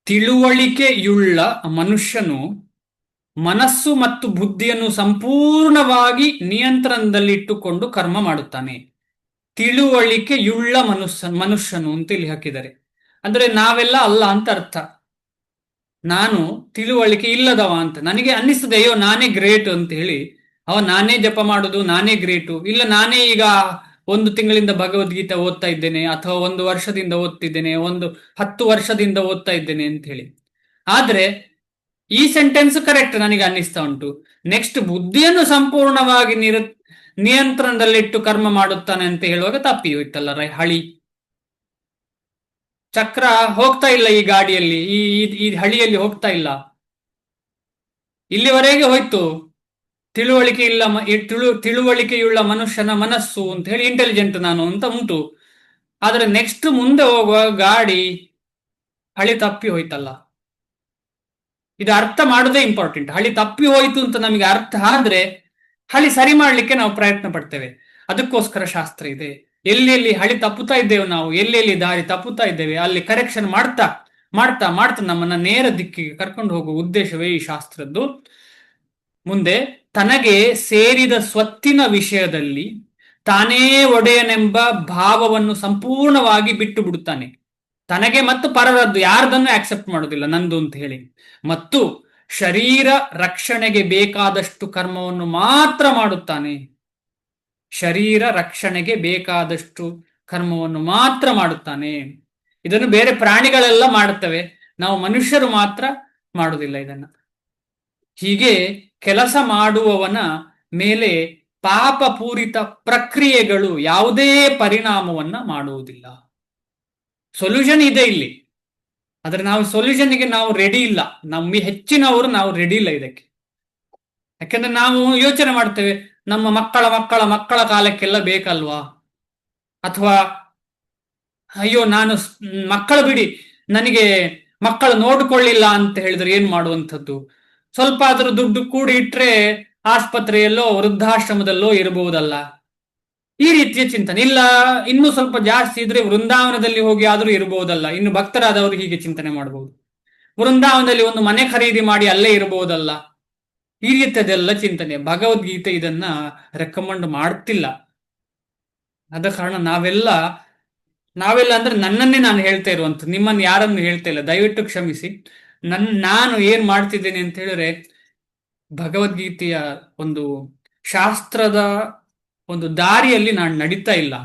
ತಿಳುವಳಿಕೆಯುಳ್ಳ ಮನುಷ್ಯನು ಮನಸ್ಸು ಮತ್ತು ಬುದ್ಧಿಯನ್ನು ಸಂಪೂರ್ಣವಾಗಿ ನಿಯಂತ್ರಣದಲ್ಲಿಟ್ಟುಕೊಂಡು ಕರ್ಮ ಮಾಡುತ್ತಾನೆ. ತಿಳುವಳಿಕೆಯುಳ್ಳ ಮನುಷ್ಯನು ಅಂತ ಇಲ್ಲಿ ಹಾಕಿದ್ದಾರೆ. ಅಂದ್ರೆ ನಾವೆಲ್ಲ ಅಲ್ಲ ಅಂತ ಅರ್ಥ. ನಾನು ತಿಳುವಳಿಕೆ ಇಲ್ಲದವ ಅಂತ ನನಗೆ ಅನ್ನಿಸ್ತದೆ, ಅಯ್ಯೋ ನಾನೇ ಗ್ರೇಟ್ ಅಂತ ಹೇಳಿ. ನಾನೇ ಜಪ ಮಾಡುದು, ನಾನೇ ಗ್ರೇಟು. ಇಲ್ಲ ನಾನೇ ಈಗ 1 ತಿಂಗಳಿಂದ ಭಗವದ್ಗೀತೆ ಓದ್ತಾ ಇದ್ದೇನೆ, ಅಥವಾ 1 ವರ್ಷದಿಂದ ಓದ್ತಿದ್ದೇನೆ, 10 ವರ್ಷದಿಂದ ಓದ್ತಾ ಇದ್ದೇನೆ ಅಂತ ಹೇಳಿ. ಆದ್ರೆ ಈ ಸೆಂಟೆನ್ಸ್ ಕರೆಕ್ಟ್ ನನಗೆ ಅನ್ನಿಸ್ತಾ ಉಂಟು. ನೆಕ್ಸ್ಟ್ ಬುದ್ಧಿಯನ್ನು ಸಂಪೂರ್ಣವಾಗಿ ನಿಯಂತ್ರಣದಲ್ಲಿಟ್ಟು ಕರ್ಮ ಮಾಡುತ್ತಾನೆ ಅಂತ ಹೇಳುವಾಗ ತಪ್ಪಿ ಹೋಯ್ತಲ್ಲ. ಹಳಿ ಚಕ್ರ ಹೋಗ್ತಾ ಇಲ್ಲ ಈ ಗಾಡಿಯಲ್ಲಿ, ಈ ಹಳಿಯಲ್ಲಿ ಹೋಗ್ತಾ ಇಲ್ಲ. ಇಲ್ಲಿವರೆಗೆ ಹೋಯ್ತು. ತಿಳುವಳಿಕೆಯುಳ್ಳ ಮನುಷ್ಯನ ಮನಸ್ಸು ಅಂತ ಹೇಳಿ ಇಂಟೆಲಿಜೆಂಟ್ ನಾನು ಅಂತ ಉಂಟು. ಆದ್ರೆ ನೆಕ್ಸ್ಟ್ ಮುಂದೆ ಹೋಗುವ ಗಾಡಿ ಹಳಿ ತಪ್ಪಿ ಹೋಯ್ತಲ್ಲ. ಇದು ಅರ್ಥ ಮಾಡೋದೇ ಇಂಪಾರ್ಟೆಂಟ್. ಹಳಿ ತಪ್ಪಿ ಹೋಯ್ತು ಅಂತ ನಮಗೆ ಅರ್ಥ ಆದ್ರೆ ಹಳಿ ಸರಿ ಮಾಡ್ಲಿಕ್ಕೆ ನಾವು ಪ್ರಯತ್ನ ಪಡ್ತೇವೆ. ಅದಕ್ಕೋಸ್ಕರ ಶಾಸ್ತ್ರ ಇದೆ. ಎಲ್ಲೆಲ್ಲಿ ಹಳಿ ತಪ್ಪುತ್ತಾ ಇದ್ದೇವೆ ನಾವು, ಎಲ್ಲೆಲ್ಲಿ ದಾರಿ ತಪ್ಪುತ್ತಾ ಇದ್ದೇವೆ ಅಲ್ಲಿ ಕರೆಕ್ಷನ್ ಮಾಡ್ತಾ ಮಾಡ್ತಾ ಮಾಡ್ತಾ ನಮ್ಮನ್ನ ನೇರ ದಿಕ್ಕಿಗೆ ಕರ್ಕೊಂಡು ಹೋಗುವ ಉದ್ದೇಶವೇ ಈ ಶಾಸ್ತ್ರದ್ದು. ಮುಂದೆ ತನಗೆ ಸೇರಿದ ಸ್ವತ್ತಿನ ವಿಷಯದಲ್ಲಿ ತಾನೇ ಒಡೆಯನೆಂಬ ಭಾವವನ್ನು ಸಂಪೂರ್ಣವಾಗಿ ಬಿಟ್ಟು ಬಿಡುತ್ತಾನೆ. ತನಗೆ ಮತ್ತು ಪರರದ್ದು ಯಾರದನ್ನು ಆಕ್ಸೆಪ್ಟ್ ಮಾಡೋದಿಲ್ಲ ನಂದು ಅಂತ ಹೇಳಿ. ಮತ್ತು ಶರೀರ ರಕ್ಷಣೆಗೆ ಬೇಕಾದಷ್ಟು ಕರ್ಮವನ್ನು ಮಾತ್ರ ಮಾಡುತ್ತಾನೆ. ಶರೀರ ರಕ್ಷಣೆಗೆ ಬೇಕಾದಷ್ಟು ಕರ್ಮವನ್ನು ಮಾತ್ರ ಮಾಡುತ್ತಾನೆ. ಇದನ್ನು ಬೇರೆ ಪ್ರಾಣಿಗಳೆಲ್ಲ ಮಾಡುತ್ತವೆ, ನಾವು ಮನುಷ್ಯರು ಮಾತ್ರ ಮಾಡುವುದಿಲ್ಲ ಇದನ್ನ. ಹೀಗೆ ಕೆಲಸ ಮಾಡುವವನ ಮೇಲೆ ಪಾಪಪೂರಿತ ಪ್ರಕ್ರಿಯೆಗಳು ಯಾವುದೇ ಪರಿಣಾಮವನ್ನ ಮಾಡುವುದಿಲ್ಲ. ಸೊಲ್ಯೂಷನ್ ಇದೆ ಇಲ್ಲಿ, ಆದ್ರೆ ನಾವು ಸೊಲ್ಯೂಷನ್ಗೆ ನಾವು ರೆಡಿ ಇಲ್ಲ. ನಮ್ಮ ಹೆಚ್ಚಿನವರು ನಾವು ರೆಡಿ ಇಲ್ಲ ಇದಕ್ಕೆ. ಯಾಕೆಂದ್ರೆ ನಾವು ಯೋಚನೆ ಮಾಡ್ತೇವೆ, ನಮ್ಮ ಮಕ್ಕಳ ಮಕ್ಕಳ ಮಕ್ಕಳ ಕಾಲಕ್ಕೆಲ್ಲ ಬೇಕಲ್ವಾ, ಅಥವಾ ಅಯ್ಯೋ ನಾನು ಮಕ್ಕಳು ಬಿಡಿ, ನನಗೆ ಮಕ್ಕಳು ನೋಡಿಕೊಳ್ಳಿಲ್ಲ ಅಂತ ಹೇಳಿದ್ರೆ ಏನ್ ಮಾಡುವಂಥದ್ದು, ಸ್ವಲ್ಪ ಆದ್ರೂ ದುಡ್ಡು ಕೂಡಿ ಇಟ್ರೆ ಆಸ್ಪತ್ರೆಯಲ್ಲೋ ವೃದ್ಧಾಶ್ರಮದಲ್ಲೋ ಇರಬಹುದಲ್ಲ, ಈ ರೀತಿಯ ಚಿಂತನೆ. ಇಲ್ಲ ಇನ್ನೂ ಸ್ವಲ್ಪ ಜಾಸ್ತಿ ಇದ್ರೆ ವೃಂದಾವನದಲ್ಲಿ ಹೋಗಿ ಆದ್ರೂ ಇರಬಹುದಲ್ಲ, ಇನ್ನು ಭಕ್ತರಾದವರು ಹೀಗೆ ಚಿಂತನೆ ಮಾಡಬಹುದು. ವೃಂದಾವನದಲ್ಲಿ ಒಂದು ಮನೆ ಖರೀದಿ ಮಾಡಿ ಅಲ್ಲೇ ಇರಬಹುದಲ್ಲ, ಈ ರೀತಿಯದೆಲ್ಲ ಚಿಂತನೆ. ಭಗವದ್ಗೀತೆ ಇದನ್ನ ರೆಕಮೆಂಡ್ ಮಾಡ್ತಿಲ್ಲ. ಆದ ಕಾರಣ ನಾವೆಲ್ಲ ಅಂದ್ರೆ ನನ್ನನ್ನೇ ನಾನು ಹೇಳ್ತಾ ಇರುವಂಥದ್ದು, ನಿಮ್ಮನ್ನು ಯಾರನ್ನು ಹೇಳ್ತಾ ಇಲ್ಲ, ದಯವಿಟ್ಟು ಕ್ಷಮಿಸಿ. ನಾನು ಏನ್ ಮಾಡ್ತಿದ್ದೇನೆ ಅಂತ ಹೇಳಿದ್ರೆ, ಭಗವದ್ಗೀತೆಯ ಒಂದು ಶಾಸ್ತ್ರದ ಒಂದು ದಾರಿಯಲ್ಲಿ ನಾನು ನಡೀತಾ ಇಲ್ಲ.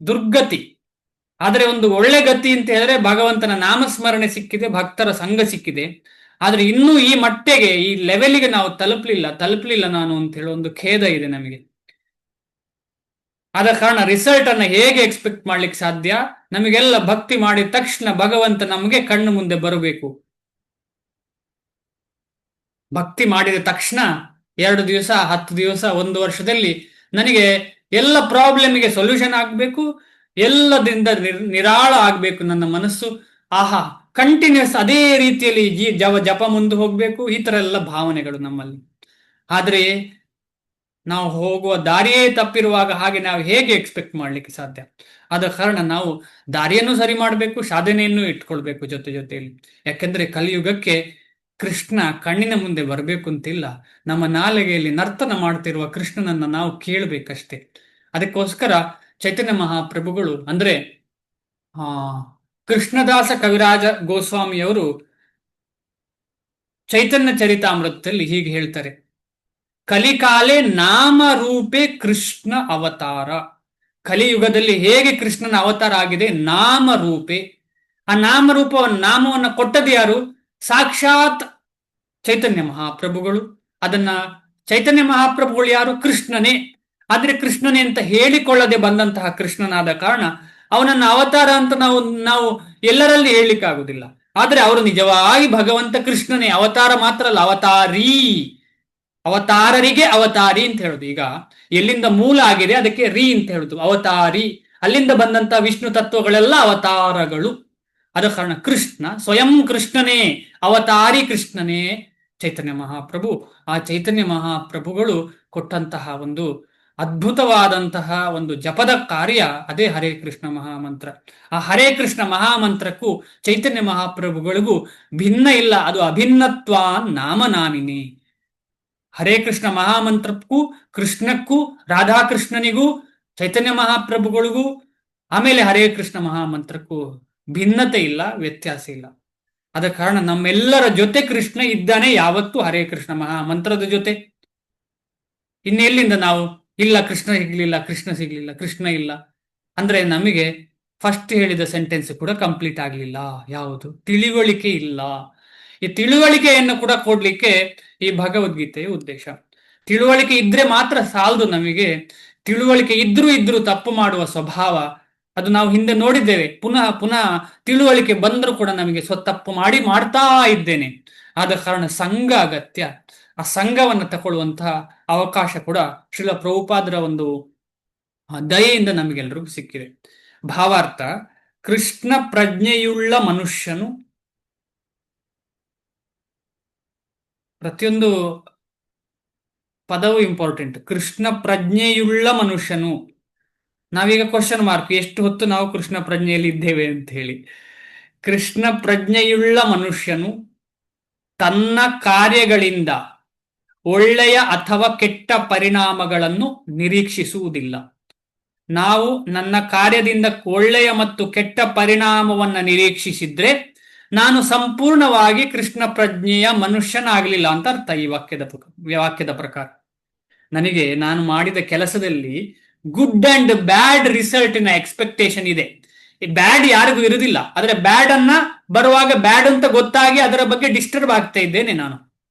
ದುರ್ಗತಿ. ಆದ್ರೆ ಒಂದು ಒಳ್ಳೆ ಗತಿ ಅಂತ ಹೇಳಿದ್ರೆ ಭಗವಂತನ ನಾಮಸ್ಮರಣೆ ಸಿಕ್ಕಿದೆ, ಭಕ್ತರ ಸಂಘ ಸಿಕ್ಕಿದೆ. ಆದ್ರೆ ಇನ್ನೂ ಈ ಮಟ್ಟಿಗೆ, ಈ ಲೆವೆಲ್ಗೆ ನಾವು ತಲುಪಲಿಲ್ಲ ನಾನು ಅಂತ ಹೇಳೋ ಒಂದು ಖೇದ ಇದೆ ನಮಗೆ. ಆದ ಕಾರಣ ರಿಸಲ್ಟ್ ಅನ್ನ ಹೇಗೆ ಎಕ್ಸ್ಪೆಕ್ಟ್ ಮಾಡ್ಲಿಕ್ಕೆ ಸಾಧ್ಯ? ನಮಗೆಲ್ಲ ಭಕ್ತಿ ಮಾಡಿದ ತಕ್ಷಣ ಭಗವಂತ ನಮಗೆ ಕಣ್ಣು ಮುಂದೆ ಬರಬೇಕು. ಭಕ್ತಿ ಮಾಡಿದ ತಕ್ಷಣ 2 ದಿವಸ, 10 ದಿವಸ, 1 ವರ್ಷದಲ್ಲಿ ನನಗೆ ಎಲ್ಲ ಪ್ರಾಬ್ಲಮ್ಗೆ ಸೊಲ್ಯೂಷನ್ ಆಗ್ಬೇಕು, ಎಲ್ಲದಿಂದ ನಿರಾಳ ಆಗ್ಬೇಕು ನನ್ನ ಮನಸ್ಸು. ಆಹಾ, ಕಂಟಿನ್ಯೂಸ್ ಅದೇ ರೀತಿಯಲ್ಲಿ ಜಪ ಮುಂದೆ ಹೋಗ್ಬೇಕು, ಈ ತರ ಎಲ್ಲ ಭಾವನೆಗಳು ನಮ್ಮಲ್ಲಿ. ಆದ್ರೆ ನಾವು ಹೋಗುವ ದಾರಿಯೇ ತಪ್ಪಿರುವಾಗ ಹಾಗೆ ನಾವು ಹೇಗೆ ಎಕ್ಸ್ಪೆಕ್ಟ್ ಮಾಡ್ಲಿಕ್ಕೆ ಸಾಧ್ಯ? ಆದ ಕಾರಣ ನಾವು ದಾರಿಯನ್ನು ಸರಿ ಮಾಡಬೇಕು, ಸಾಧನೆಯನ್ನು ಇಟ್ಕೊಳ್ಬೇಕು ಜೊತೆಯಲ್ಲಿ. ಯಾಕೆಂದ್ರೆ ಕಲಿಯುಗಕ್ಕೆ ಕೃಷ್ಣ ಕಣ್ಣಿನ ಮುಂದೆ ಬರಬೇಕು ಅಂತಿಲ್ಲ, ನಮ್ಮ ನಾಲಿಗೆಯಲ್ಲಿ ನರ್ತನ ಮಾಡ್ತಿರುವ ಕೃಷ್ಣನನ್ನ ನಾವು ಕೇಳಬೇಕಷ್ಟೇ. ಅದಕ್ಕೋಸ್ಕರ ಚೈತನ್ಯ ಮಹಾಪ್ರಭುಗಳು ಅಂದ್ರೆ ಕೃಷ್ಣದಾಸ ಕವಿರಾಜ ಗೋಸ್ವಾಮಿಯವರು ಚೈತನ್ಯ ಚರಿತಾಮೃತದಲ್ಲಿ ಹೀಗೆ ಹೇಳ್ತಾರೆ, ಕಲಿಕಾಲೆ ನಾಮರೂಪೆ ಕೃಷ್ಣ ಅವತಾರ. ಕಲಿಯುಗದಲ್ಲಿ ಹೇಗೆ ಕೃಷ್ಣನ ಅವತಾರ ಆಗಿದೆ? ನಾಮರೂಪೆ. ಆ ನಾಮವನ್ನು ಕೊಟ್ಟದ್ದು ಯಾರು? ಸಾಕ್ಷಾತ್ ಚೈತನ್ಯ ಮಹಾಪ್ರಭುಗಳು. ಅದನ್ನ ಚೈತನ್ಯ ಮಹಾಪ್ರಭುಗಳು ಯಾರು? ಕೃಷ್ಣನೇ. ಆದ್ರೆ ಕೃಷ್ಣನೇ ಅಂತ ಹೇಳಿಕೊಳ್ಳದೆ ಬಂದಂತಹ ಕೃಷ್ಣನಾದ ಕಾರಣ ಅವನನ್ನ ಅವತಾರ ಅಂತ ನಾವು ಎಲ್ಲರಲ್ಲಿ ಹೇಳಲಿಕ್ಕಾಗುದಿಲ್ಲ. ಆದ್ರೆ ಅವರು ನಿಜವಾಗಿ ಭಗವಂತ ಕೃಷ್ಣನೇ. ಅವತಾರ ಮಾತ್ರ ಅಲ್ಲ, ಅವತಾರಿ. ಅವತಾರರಿಗೆ ಅವತಾರಿ ಅಂತ ಹೇಳುದು. ಈಗ ಎಲ್ಲಿಂದ ಮೂಲ ಆಗಿದೆ ಅದಕ್ಕೆ ರೀ ಅಂತ ಹೇಳುದು, ಅವತಾರಿ. ಅಲ್ಲಿಂದ ಬಂದಂತ ವಿಷ್ಣು ತತ್ವಗಳೆಲ್ಲ ಅವತಾರಗಳು. ಆದ ಕಾರಣ ಕೃಷ್ಣ ಸ್ವಯಂ ಕೃಷ್ಣನೇ, ಅವತಾರಿ ಕೃಷ್ಣನೇ ಚೈತನ್ಯ ಮಹಾಪ್ರಭು. ಆ ಚೈತನ್ಯ ಮಹಾಪ್ರಭುಗಳು ಕೊಟ್ಟಂತಹ ಒಂದು ಅದ್ಭುತವಾದಂತಹ ಒಂದು ಜಪದ ಕಾರ್ಯ ಅದೇ ಹರೇ ಕೃಷ್ಣ ಮಹಾಮಂತ್ರ. ಆ ಹರೇ ಕೃಷ್ಣ ಮಹಾಮಂತ್ರಕ್ಕೂ ಚೈತನ್ಯ ಮಹಾಪ್ರಭುಗಳಿಗೂ ಭಿನ್ನ ಇಲ್ಲ, ಅದು ಅಭಿನ್ನತ್ವ ನಾಮನಾಮಿನಿ. ಹರೇ ಕೃಷ್ಣ ಮಹಾಮಂತ್ರಕ್ಕೂ ಕೃಷ್ಣಕ್ಕೂ ರಾಧಾಕೃಷ್ಣನಿಗೂ ಚೈತನ್ಯ ಮಹಾಪ್ರಭುಗಳಿಗೂ ಆಮೇಲೆ ಹರೇ ಕೃಷ್ಣ ಮಹಾಮಂತ್ರಕ್ಕೂ ಭಿನ್ನತೆ ಇಲ್ಲ, ವ್ಯತ್ಯಾಸ ಇಲ್ಲ. ಆದ ಕಾರಣ ನಮ್ಮೆಲ್ಲರ ಜೊತೆ ಕೃಷ್ಣ ಇದ್ದಾನೆ ಯಾವತ್ತೂ ಹರೇ ಕೃಷ್ಣ ಮಹಾಮಂತ್ರದ ಜೊತೆ. ಇನ್ನೆಲ್ಲಿಂದ ನಾವು ಇಲ್ಲ ಕೃಷ್ಣ ಸಿಗ್ಲಿಲ್ಲ ಕೃಷ್ಣ ಇಲ್ಲ ಅಂದ್ರೆ ನಮಗೆ ಫಸ್ಟ್ ಹೇಳಿದ ಸೆಂಟೆನ್ಸ್ ಕೂಡ ಕಂಪ್ಲೀಟ್ ಆಗ್ಲಿಲ್ಲ. ಯಾವುದು? ತಿಳಿವಳಿಕೆ ಇಲ್ಲ. ಈ ತಿಳುವಳಿಕೆಯನ್ನು ಕೂಡ ಕೊಡ್ಲಿಕ್ಕೆ ಈ ಭಗವದ್ಗೀತೆಯ ಉದ್ದೇಶ. ತಿಳುವಳಿಕೆ ಇದ್ರೆ ಮಾತ್ರ ಸಾಲದು ನಮಗೆ. ತಿಳುವಳಿಕೆ ಇದ್ರೂ ತಪ್ಪು ಮಾಡುವ ಸ್ವಭಾವ ಅದು ನಾವು ಹಿಂದೆ ನೋಡಿದ್ದೇವೆ. ಪುನಃ ತಿಳುವಳಿಕೆ ಬಂದರೂ ಕೂಡ ನಮಗೆ ತಪ್ಪು ಮಾಡ್ತಾ ಇದ್ದೇನೆ. ಆದ ಕಾರಣ ಸಂಘ ಅಗತ್ಯ. ಆ ಸಂಘವನ್ನು ತಗೊಳ್ಳುವಂತಹ ಅವಕಾಶ ಕೂಡ ಶ್ರೀಲ ಪ್ರಭುಪಾದರ ಒಂದು ದಯೆಯಿಂದ ನಮಗೆಲ್ಲರಿಗೂ ಸಿಕ್ಕಿದೆ. ಭಾವಾರ್ಥ: ಕೃಷ್ಣ ಪ್ರಜ್ಞೆಯುಳ್ಳ ಮನುಷ್ಯನು, ಪ್ರತಿಯೊಂದು ಪದವು ಇಂಪಾರ್ಟೆಂಟ್. ಕೃಷ್ಣ ಪ್ರಜ್ಞೆಯುಳ್ಳ ಮನುಷ್ಯನು. ನಾವೀಗ ಕ್ವಶನ್ ಮಾರ್ಕ್, ಎಷ್ಟು ಹೊತ್ತು ನಾವು ಕೃಷ್ಣ ಪ್ರಜ್ಞೆಯಲ್ಲಿ ಇದ್ದೇವೆ ಅಂತ ಹೇಳಿ. ಕೃಷ್ಣ ಪ್ರಜ್ಞೆಯುಳ್ಳ ಮನುಷ್ಯನು ತನ್ನ ಕಾರ್ಯಗಳಿಂದ ಒಳ್ಳೆಯ ಅಥವಾ ಕೆಟ್ಟ ಪರಿಣಾಮಗಳನ್ನು ನಿರೀಕ್ಷಿಸುವುದಿಲ್ಲ. ನಾವು ನನ್ನ ಕಾರ್ಯದಿಂದ ಒಳ್ಳೆಯ ಮತ್ತು ಕೆಟ್ಟ ಪರಿಣಾಮವನ್ನ ನಿರೀಕ್ಷಿಸಿದ್ರೆ ನಾನು ಸಂಪೂರ್ಣವಾಗಿ ಕೃಷ್ಣ ಪ್ರಜ್ಞೆಯ ಮನುಷ್ಯನಾಗಲಿಲ್ಲ ಅಂತ ಅರ್ಥ. ಈ ವಾಕ್ಯದ ಪ್ರಕಾರ ನಾನು ಮಾಡಿದ ಕೆಲಸದಲ್ಲಿ ಗುಡ್ ಅಂಡ್ ಬ್ಯಾಡ್ ರಿಸಲ್ಟಿನ ಎಕ್ಸ್ಪೆಕ್ಟೇಷನ್ ಇದೆ. ಈ ಬ್ಯಾಡ್ ಯಾರಿಗೂ ಇರುವುದಿಲ್ಲ, ಆದ್ರೆ ಬ್ಯಾಡ್ ಅನ್ನ ಬರುವಾಗ ಬ್ಯಾಡ್ ಅಂತ ಗೊತ್ತಾಗಿ ಅದರ ಬಗ್ಗೆ ಡಿಸ್ಟರ್ಬ್ ಆಗ್ತಾ ಇದ್ದೇನೆ ನಾನು.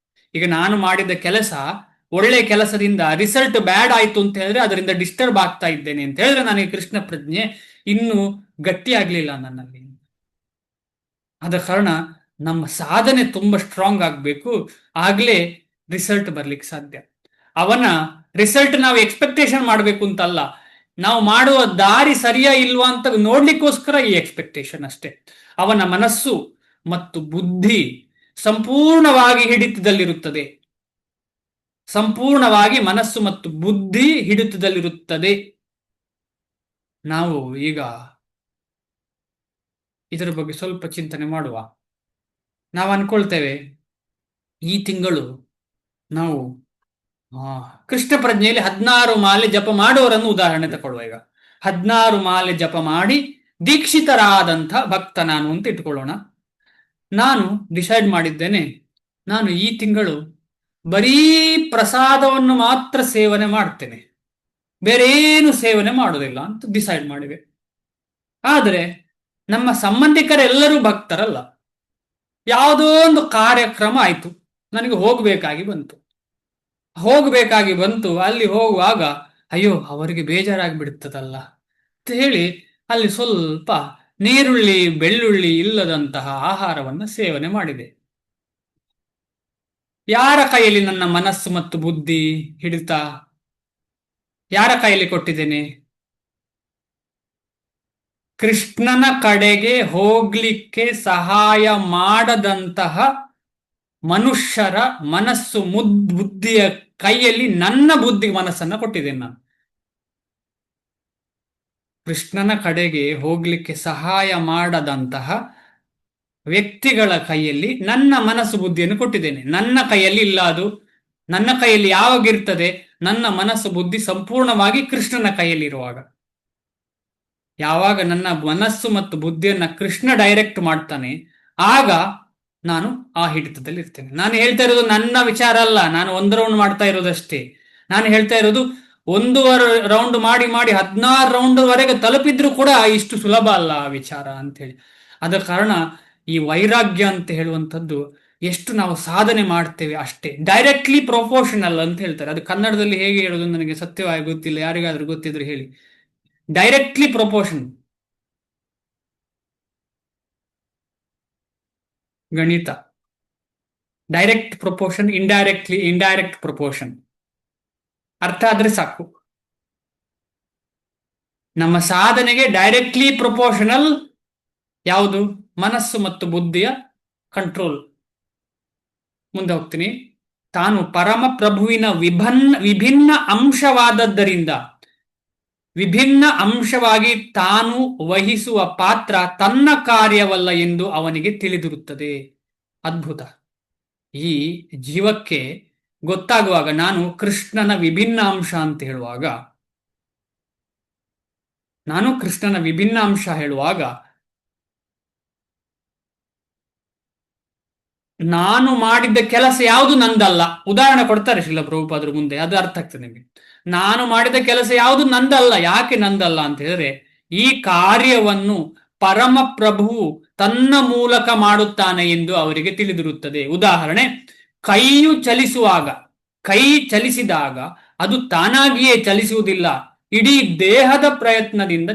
ಈಗ ನಾನು ಮಾಡಿದ ಕೆಲಸ ಒಳ್ಳೆ ಕೆಲಸದಿಂದ ರಿಸಲ್ಟ್ ಬ್ಯಾಡ್ ಆಯ್ತು ಅಂತ ಹೇಳಿದ್ರೆ ಅದರಿಂದ ಡಿಸ್ಟರ್ಬ್ ಆಗ್ತಾ ಇದ್ದೇನೆ ಅಂತ ಹೇಳಿದ್ರೆ ನನಗೆ ಕೃಷ್ಣ ಪ್ರಜ್ಞೆ ಇನ್ನೂ ಗಟ್ಟಿಯಾಗ್ಲಿಲ್ಲ ನನ್ನಲ್ಲಿ. ಆದ ಕಾರಣ ನಮ್ಮ ಸಾಧನೆ ತುಂಬಾ ಸ್ಟ್ರಾಂಗ್ ಆಗ್ಬೇಕು, ಆಗ್ಲೇ ರಿಸಲ್ಟ್ ಬರ್ಲಿಕ್ಕೆ ಸಾಧ್ಯ. ಅವನ ರಿಸಲ್ಟ್ ನಾವು ಎಕ್ಸ್ಪೆಕ್ಟೇಷನ್ ಮಾಡ್ಬೇಕು ಅಂತಲ್ಲ, ನಾವು ಮಾಡುವ ದಾರಿ ಸರಿಯಾ ಇಲ್ವಾ ಅಂತ ನೋಡ್ಲಿಕ್ಕೋಸ್ಕರ ಈ ಎಕ್ಸ್ಪೆಕ್ಟೇಷನ್ ಅಷ್ಟೇ. ಅವನ ಮನಸ್ಸು ಮತ್ತು ಬುದ್ಧಿ ಸಂಪೂರ್ಣವಾಗಿ ಹಿಡಿತದಲ್ಲಿರುತ್ತದೆ, ಸಂಪೂರ್ಣವಾಗಿ ಮನಸ್ಸು ಮತ್ತು ಬುದ್ಧಿ ಹಿಡಿತದಲ್ಲಿರುತ್ತದೆ. ನಾವು ಈಗ ಇದರ ಬಗ್ಗೆ ಸ್ವಲ್ಪ ಚಿಂತನೆ ಮಾಡುವ. ನಾವು ಅನ್ಕೊಳ್ತೇವೆ ಈ ತಿಂಗಳು ನಾವು ಕೃಷ್ಣ ಪ್ರಜ್ಞೆಯಲ್ಲಿ 16 ಮಾಲೆ ಜಪ ಮಾಡುವವರನ್ನು ಉದಾಹರಣೆ ತಗೊಳ್ಳುವ. ಈಗ 16 ಮಾಲೆ ಜಪ ಮಾಡಿ ದೀಕ್ಷಿತರಾದಂಥ ಭಕ್ತ ನಾನು ಅಂತ ಇಟ್ಕೊಳ್ಳೋಣ. ನಾನು ಡಿಸೈಡ್ ಮಾಡಿದ್ದೇನೆ, ನಾನು ಈ ತಿಂಗಳು ಬರೀ ಪ್ರಸಾದವನ್ನು ಮಾತ್ರ ಸೇವನೆ ಮಾಡ್ತೇನೆ, ಬೇರೆ ಏನು ಸೇವನೆ ಮಾಡೋದಿಲ್ಲ ಅಂತ ಡಿಸೈಡ್ ಮಾಡಿವೆ. ಆದರೆ ನಮ್ಮ ಸಂಬಂಧಿಕರೆಲ್ಲರೂ ಭಕ್ತರಲ್ಲ. ಯಾವುದೋ ಒಂದು ಕಾರ್ಯಕ್ರಮ ಆಯ್ತು, ನನಗೆ ಹೋಗಬೇಕಾಗಿ ಬಂತು. ಅಲ್ಲಿ ಹೋಗುವಾಗ ಅಯ್ಯೋ ಅವರಿಗೆ ಬೇಜಾರಾಗಿ ಬಿಡುತ್ತದಲ್ಲ ಅಂತ ಹೇಳಿ ಅಲ್ಲಿ ಸ್ವಲ್ಪ ನೀರುಳ್ಳಿ ಬೆಳ್ಳುಳ್ಳಿ ಇಲ್ಲದಂತಹ ಆಹಾರವನ್ನು ಸೇವನೆ ಮಾಡಿದೆ. ಯಾರ ಕೈಯಲ್ಲಿ ನನ್ನ ಮನಸ್ಸು ಮತ್ತು ಬುದ್ಧಿ ಹಿಡಿತ? ಯಾರ ಕೈಯಲ್ಲಿ ಕೊಟ್ಟಿದ್ದೇನೆ? ಕೃಷ್ಣನ ಕಡೆಗೆ ಹೋಗ್ಲಿಕ್ಕೆ ಸಹಾಯ ಮಾಡದಂತಹ ಮನುಷ್ಯರ ಮನಸ್ಸು ಬುದ್ಧಿಯ ಕೈಯಲ್ಲಿ ನನ್ನ ಬುದ್ಧಿ ಮನಸ್ಸನ್ನ ಕೊಟ್ಟಿದ್ದೇನೆ ನಾನು. ಕೃಷ್ಣನ ಕಡೆಗೆ ಹೋಗ್ಲಿಕ್ಕೆ ಸಹಾಯ ಮಾಡದಂತಹ ವ್ಯಕ್ತಿಗಳ ಕೈಯಲ್ಲಿ ನನ್ನ ಮನಸ್ಸು ಬುದ್ಧಿಯನ್ನು ಕೊಟ್ಟಿದ್ದೇನೆ. ನನ್ನ ಕೈಯಲ್ಲಿ ಇಲ್ಲ ಅದು. ನನ್ನ ಕೈಯಲ್ಲಿ ಯಾವಾಗಿರ್ತದೆ? ನನ್ನ ಮನಸ್ಸು ಬುದ್ಧಿ ಸಂಪೂರ್ಣವಾಗಿ ಕೃಷ್ಣನ ಕೈಯಲ್ಲಿ ಇರುವಾಗ. ಯಾವಾಗ ನನ್ನ ಮನಸ್ಸು ಮತ್ತು ಬುದ್ಧಿಯನ್ನ ಕೃಷ್ಣ ಡೈರೆಕ್ಟ್ ಮಾಡ್ತಾನೆ, ಆಗ ನಾನು ಆ ಹಿಡಿತದಲ್ಲಿ ಇರ್ತೇನೆ. ನಾನು ಹೇಳ್ತಾ ಇರೋದು ನನ್ನ ವಿಚಾರ ಅಲ್ಲ, ನಾನು ಒಂದು ರೌಂಡ್ ಮಾಡ್ತಾ ಇರೋದಷ್ಟೇ. ನಾನು ಹೇಳ್ತಾ ಇರೋದು 1 ರೌಂಡ್ ಮಾಡಿ 16 ರೌಂಡ್ ವರೆಗೆ ತಲುಪಿದ್ರು ಕೂಡ ಇಷ್ಟು ಸುಲಭ ಅಲ್ಲ ಆ ವಿಚಾರ ಅಂತ ಹೇಳಿ. ಆದ ಕಾರಣ ಈ ವೈರಾಗ್ಯ ಅಂತ ಹೇಳುವಂಥದ್ದು ಎಷ್ಟು ನಾವು ಸಾಧನೆ ಮಾಡ್ತೇವೆ ಅಷ್ಟೇ. ಡೈರೆಕ್ಟ್ಲಿ ಪ್ರೊಪೋರ್ಷನಲ್ ಅಂತ ಹೇಳ್ತಾರೆ. ಅದು ಕನ್ನಡದಲ್ಲಿ ಹೇಗೆ ಹೇಳೋದು ನನಗೆ ಸತ್ಯವಾಗಿ ಗೊತ್ತಿಲ್ಲ, ಯಾರಿಗಾದ್ರೂ ಗೊತ್ತಿದ್ರೆ ಹೇಳಿ. ಡೈರೆಕ್ಟ್ಲಿ ಪ್ರೊಪೋರ್ಷನ್, ಗಣಿತ. ಡೈರೆಕ್ಟ್ ಪ್ರೊಪೋರ್ಷನ್, ಇಂಡೈರೆಕ್ಟ್ ಪ್ರೊಪೋರ್ಷನ್ ಅರ್ಥ ಆದ್ರೆ ಸಾಕು. ನಮ್ಮ ಸಾಧನೆಗೆ ಡೈರೆಕ್ಟ್ಲಿ ಪ್ರೊಪೋರ್ಷನಲ್ ಯಾವುದು? ಮನಸ್ಸು ಮತ್ತು ಬುದ್ಧಿಯ ಕಂಟ್ರೋಲ್. ಮುಂದೆ ಹೋಗ್ತೀನಿ. ತಾನು ಪರಮ ಪ್ರಭುವಿನ ವಿಭಿನ್ನ ಅಂಶವಾದದ್ದರಿಂದ, ವಿಭಿನ್ನ ಅಂಶವಾಗಿ ತಾನು ವಹಿಸುವ ಪಾತ್ರ ತನ್ನ ಕಾರ್ಯವಲ್ಲ ಎಂದು ಅವನಿಗೆ ತಿಳಿದಿರುತ್ತದೆ. ಅದ್ಭುತ. ಈ ಜೀವಕ್ಕೆ ಗೊತ್ತಾಗುವಾಗ, ನಾನು ಕೃಷ್ಣನ ವಿಭಿನ್ನ ಅಂಶ ಅಂತ ಹೇಳುವಾಗ, ನಾನು ಮಾಡಿದ್ದ ಕೆಲಸ ಯಾವುದು ನಂದಲ್ಲ. ಉದಾಹರಣೆ ಕೊಡ್ತಾರೆ ಶ್ರೀಲ ಪ್ರಭುಪಾದರು ಮುಂದೆ, ಅದು ಅರ್ಥ ಆಗ್ತದೆ ನಿಮಗೆ. ನಾನು ಮಾಡಿದ ಕೆಲಸ ಯಾವುದು ನಂದಲ್ಲ. ಯಾಕೆ ನಂದಲ್ಲ ಅಂತ ಹೇಳಿದ್ರೆ, ಈ ಕಾರ್ಯವನ್ನು ಪರಮ ಪ್ರಭುವು ತನ್ನ ಮೂಲಕ ಮಾಡುತ್ತಾನೆ ಎಂದು ಅವರಿಗೆ ತಿಳಿದಿರುತ್ತದೆ. ಉದಾಹರಣೆ, ಕೈಯು ಚಲಿಸುವಾಗ, ಕೈ ಚಲಿಸಿದಾಗ ಅದು ತಾನಾಗಿಯೇ ಚಲಿಸುವುದಿಲ್ಲ, ಇಡೀ ದೇಹದ ಪ್ರಯತ್ನದಿಂದ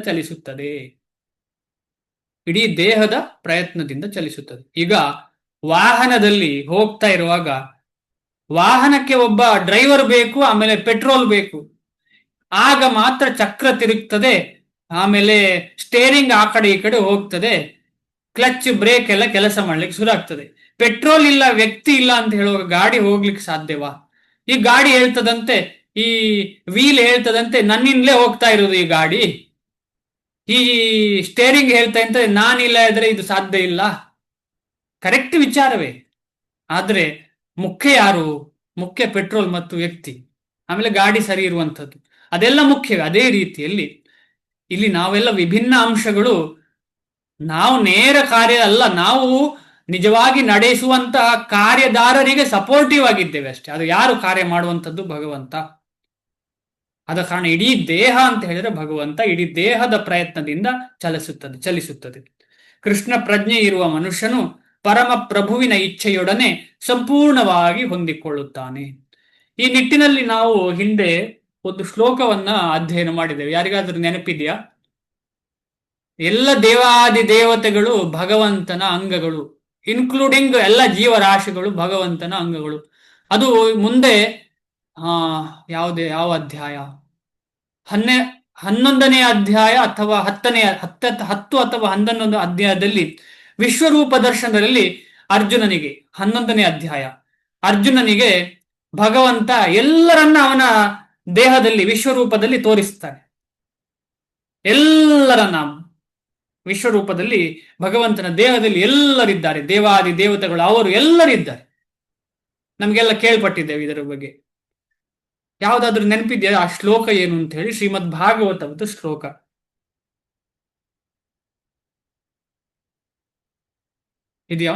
ಚಲಿಸುತ್ತದೆ. ಈಗ ವಾಹನದಲ್ಲಿ ಹೋಗ್ತಾ ಇರುವಾಗ ವಾಹನಕ್ಕೆ ಒಬ್ಬ ಡ್ರೈವರ್ ಬೇಕು, ಆಮೇಲೆ ಪೆಟ್ರೋಲ್ ಬೇಕು. ಆಗ ಮಾತ್ರ ಚಕ್ರ ತಿರುಗ್ತದೆ, ಆಮೇಲೆ ಸ್ಟೇರಿಂಗ್ ಆ ಕಡೆ ಈ ಕಡೆ ಹೋಗ್ತದೆ, ಕ್ಲಚ್ ಬ್ರೇಕ್ ಎಲ್ಲ ಕೆಲಸ ಮಾಡ್ಲಿಕ್ಕೆ ಶುರು ಆಗ್ತದೆ. ಪೆಟ್ರೋಲ್ ಇಲ್ಲ, ವ್ಯಕ್ತಿ ಇಲ್ಲ ಅಂತ ಹೇಳುವಾಗ ಗಾಡಿ ಹೋಗ್ಲಿಕ್ಕೆ ಸಾಧ್ಯವಾ? ಈ ಗಾಡಿ ಹೇಳ್ತದಂತೆ, ಈ ವೀಲ್ ಹೇಳ್ತದಂತೆ ನನ್ನಿಂದಲೇ ಹೋಗ್ತಾ ಇರೋದು ಈ ಗಾಡಿ. ಈ ಸ್ಟೇರಿಂಗ್ ಹೇಳ್ತಾ ಇರ್ತದೆ ನಾನಿಲ್ಲ ಇದ್ರೆ ಇದು ಸಾಧ್ಯ ಇಲ್ಲ. ಕರೆಕ್ಟ್ ವಿಚಾರವೇ. ಆದ್ರೆ ಮುಖ್ಯ ಯಾರು? ಮುಖ್ಯ ಪೆಟ್ರೋಲ್ ಮತ್ತು ವ್ಯಕ್ತಿ, ಆಮೇಲೆ ಗಾಡಿ ಸರಿ ಇರುವಂಥದ್ದು, ಅದೆಲ್ಲ ಮುಖ್ಯವೇ. ಅದೇ ರೀತಿಯಲ್ಲಿ ಇಲ್ಲಿ ನಾವೆಲ್ಲ ವಿಭಿನ್ನ ಅಂಶಗಳು. ನಾವು ನೇರ ಕಾರ್ಯ ಅಲ್ಲ, ನಾವು ನಿಜವಾಗಿ ನಡೆಸುವಂತಹ ಕಾರ್ಯದಾರರಿಗೆ ಸಪೋರ್ಟಿವ್ ಆಗಿದ್ದೇವೆ ಅಷ್ಟೇ. ಅದು ಯಾರು ಕಾರ್ಯ ಮಾಡುವಂಥದ್ದು? ಭಗವಂತ. ಆದ ಕಾರಣ ಇಡೀ ದೇಹ ಅಂತ ಹೇಳಿದ್ರೆ ಭಗವಂತ ಇಡೀ ದೇಹದ ಪ್ರಯತ್ನದಿಂದ ಚಲಿಸುತ್ತದೆ. ಕೃಷ್ಣ ಪ್ರಜ್ಞೆ ಇರುವ ಮನುಷ್ಯನು ಪರಮ ಪ್ರಭುವಿನ ಇಚ್ಛೆಯೊಡನೆ ಸಂಪೂರ್ಣವಾಗಿ ಹೊಂದಿಕೊಳ್ಳುತ್ತಾನೆ. ಈ ನಿಟ್ಟಿನಲ್ಲಿ ನಾವು ಹಿಂದೆ ಒಂದು ಶ್ಲೋಕವನ್ನ ಅಧ್ಯಯನ ಮಾಡಿದ್ದೇವೆ. ಯಾರಿಗಾದ್ರೂ ನೆನಪಿದೆಯಾ? ಎಲ್ಲ ದೇವಾದಿ ದೇವತೆಗಳು ಭಗವಂತನ ಅಂಗಗಳು, ಇನ್ಕ್ಲೂಡಿಂಗ್ ಎಲ್ಲ ಜೀವರಾಶಿಗಳು ಭಗವಂತನ ಅಂಗಗಳು. ಅದು ಮುಂದೆ ಯಾವ ಅಧ್ಯಾಯ, 11ನೇ ಅಧ್ಯಾಯ ಅಥವಾ 10 ಅಥವಾ 11 ಅಧ್ಯಾಯದಲ್ಲಿ ವಿಶ್ವರೂಪ ದರ್ಶನದಲ್ಲಿ ಅರ್ಜುನನಿಗೆ 11ನೇ ಅಧ್ಯಾಯ, ಅರ್ಜುನನಿಗೆ ಭಗವಂತ ಎಲ್ಲರನ್ನ ಅವನ ದೇಹದಲ್ಲಿ ವಿಶ್ವರೂಪದಲ್ಲಿ ತೋರಿಸ್ತಾನೆ. ಎಲ್ಲರನ್ನ ವಿಶ್ವರೂಪದಲ್ಲಿ ಭಗವಂತನ ದೇಹದಲ್ಲಿ ಎಲ್ಲರಿದ್ದಾರೆ, ದೇವಾದಿ ದೇವತೆಗಳು ಅವರು ಎಲ್ಲರಿದ್ದಾರೆ. ನಮಗೆಲ್ಲ ಕೇಳ್ಪಟ್ಟಿದ್ದೇವೆ ಇದರ ಬಗ್ಗೆ. ಯಾವ್ದಾದ್ರು ನೆನಪಿದೆಯಾ ಆ ಶ್ಲೋಕ ಏನು ಅಂತ ಹೇಳಿ? ಶ್ರೀಮದ್ ಭಾಗವತದ ಶ್ಲೋಕ ಇದೆಯಾ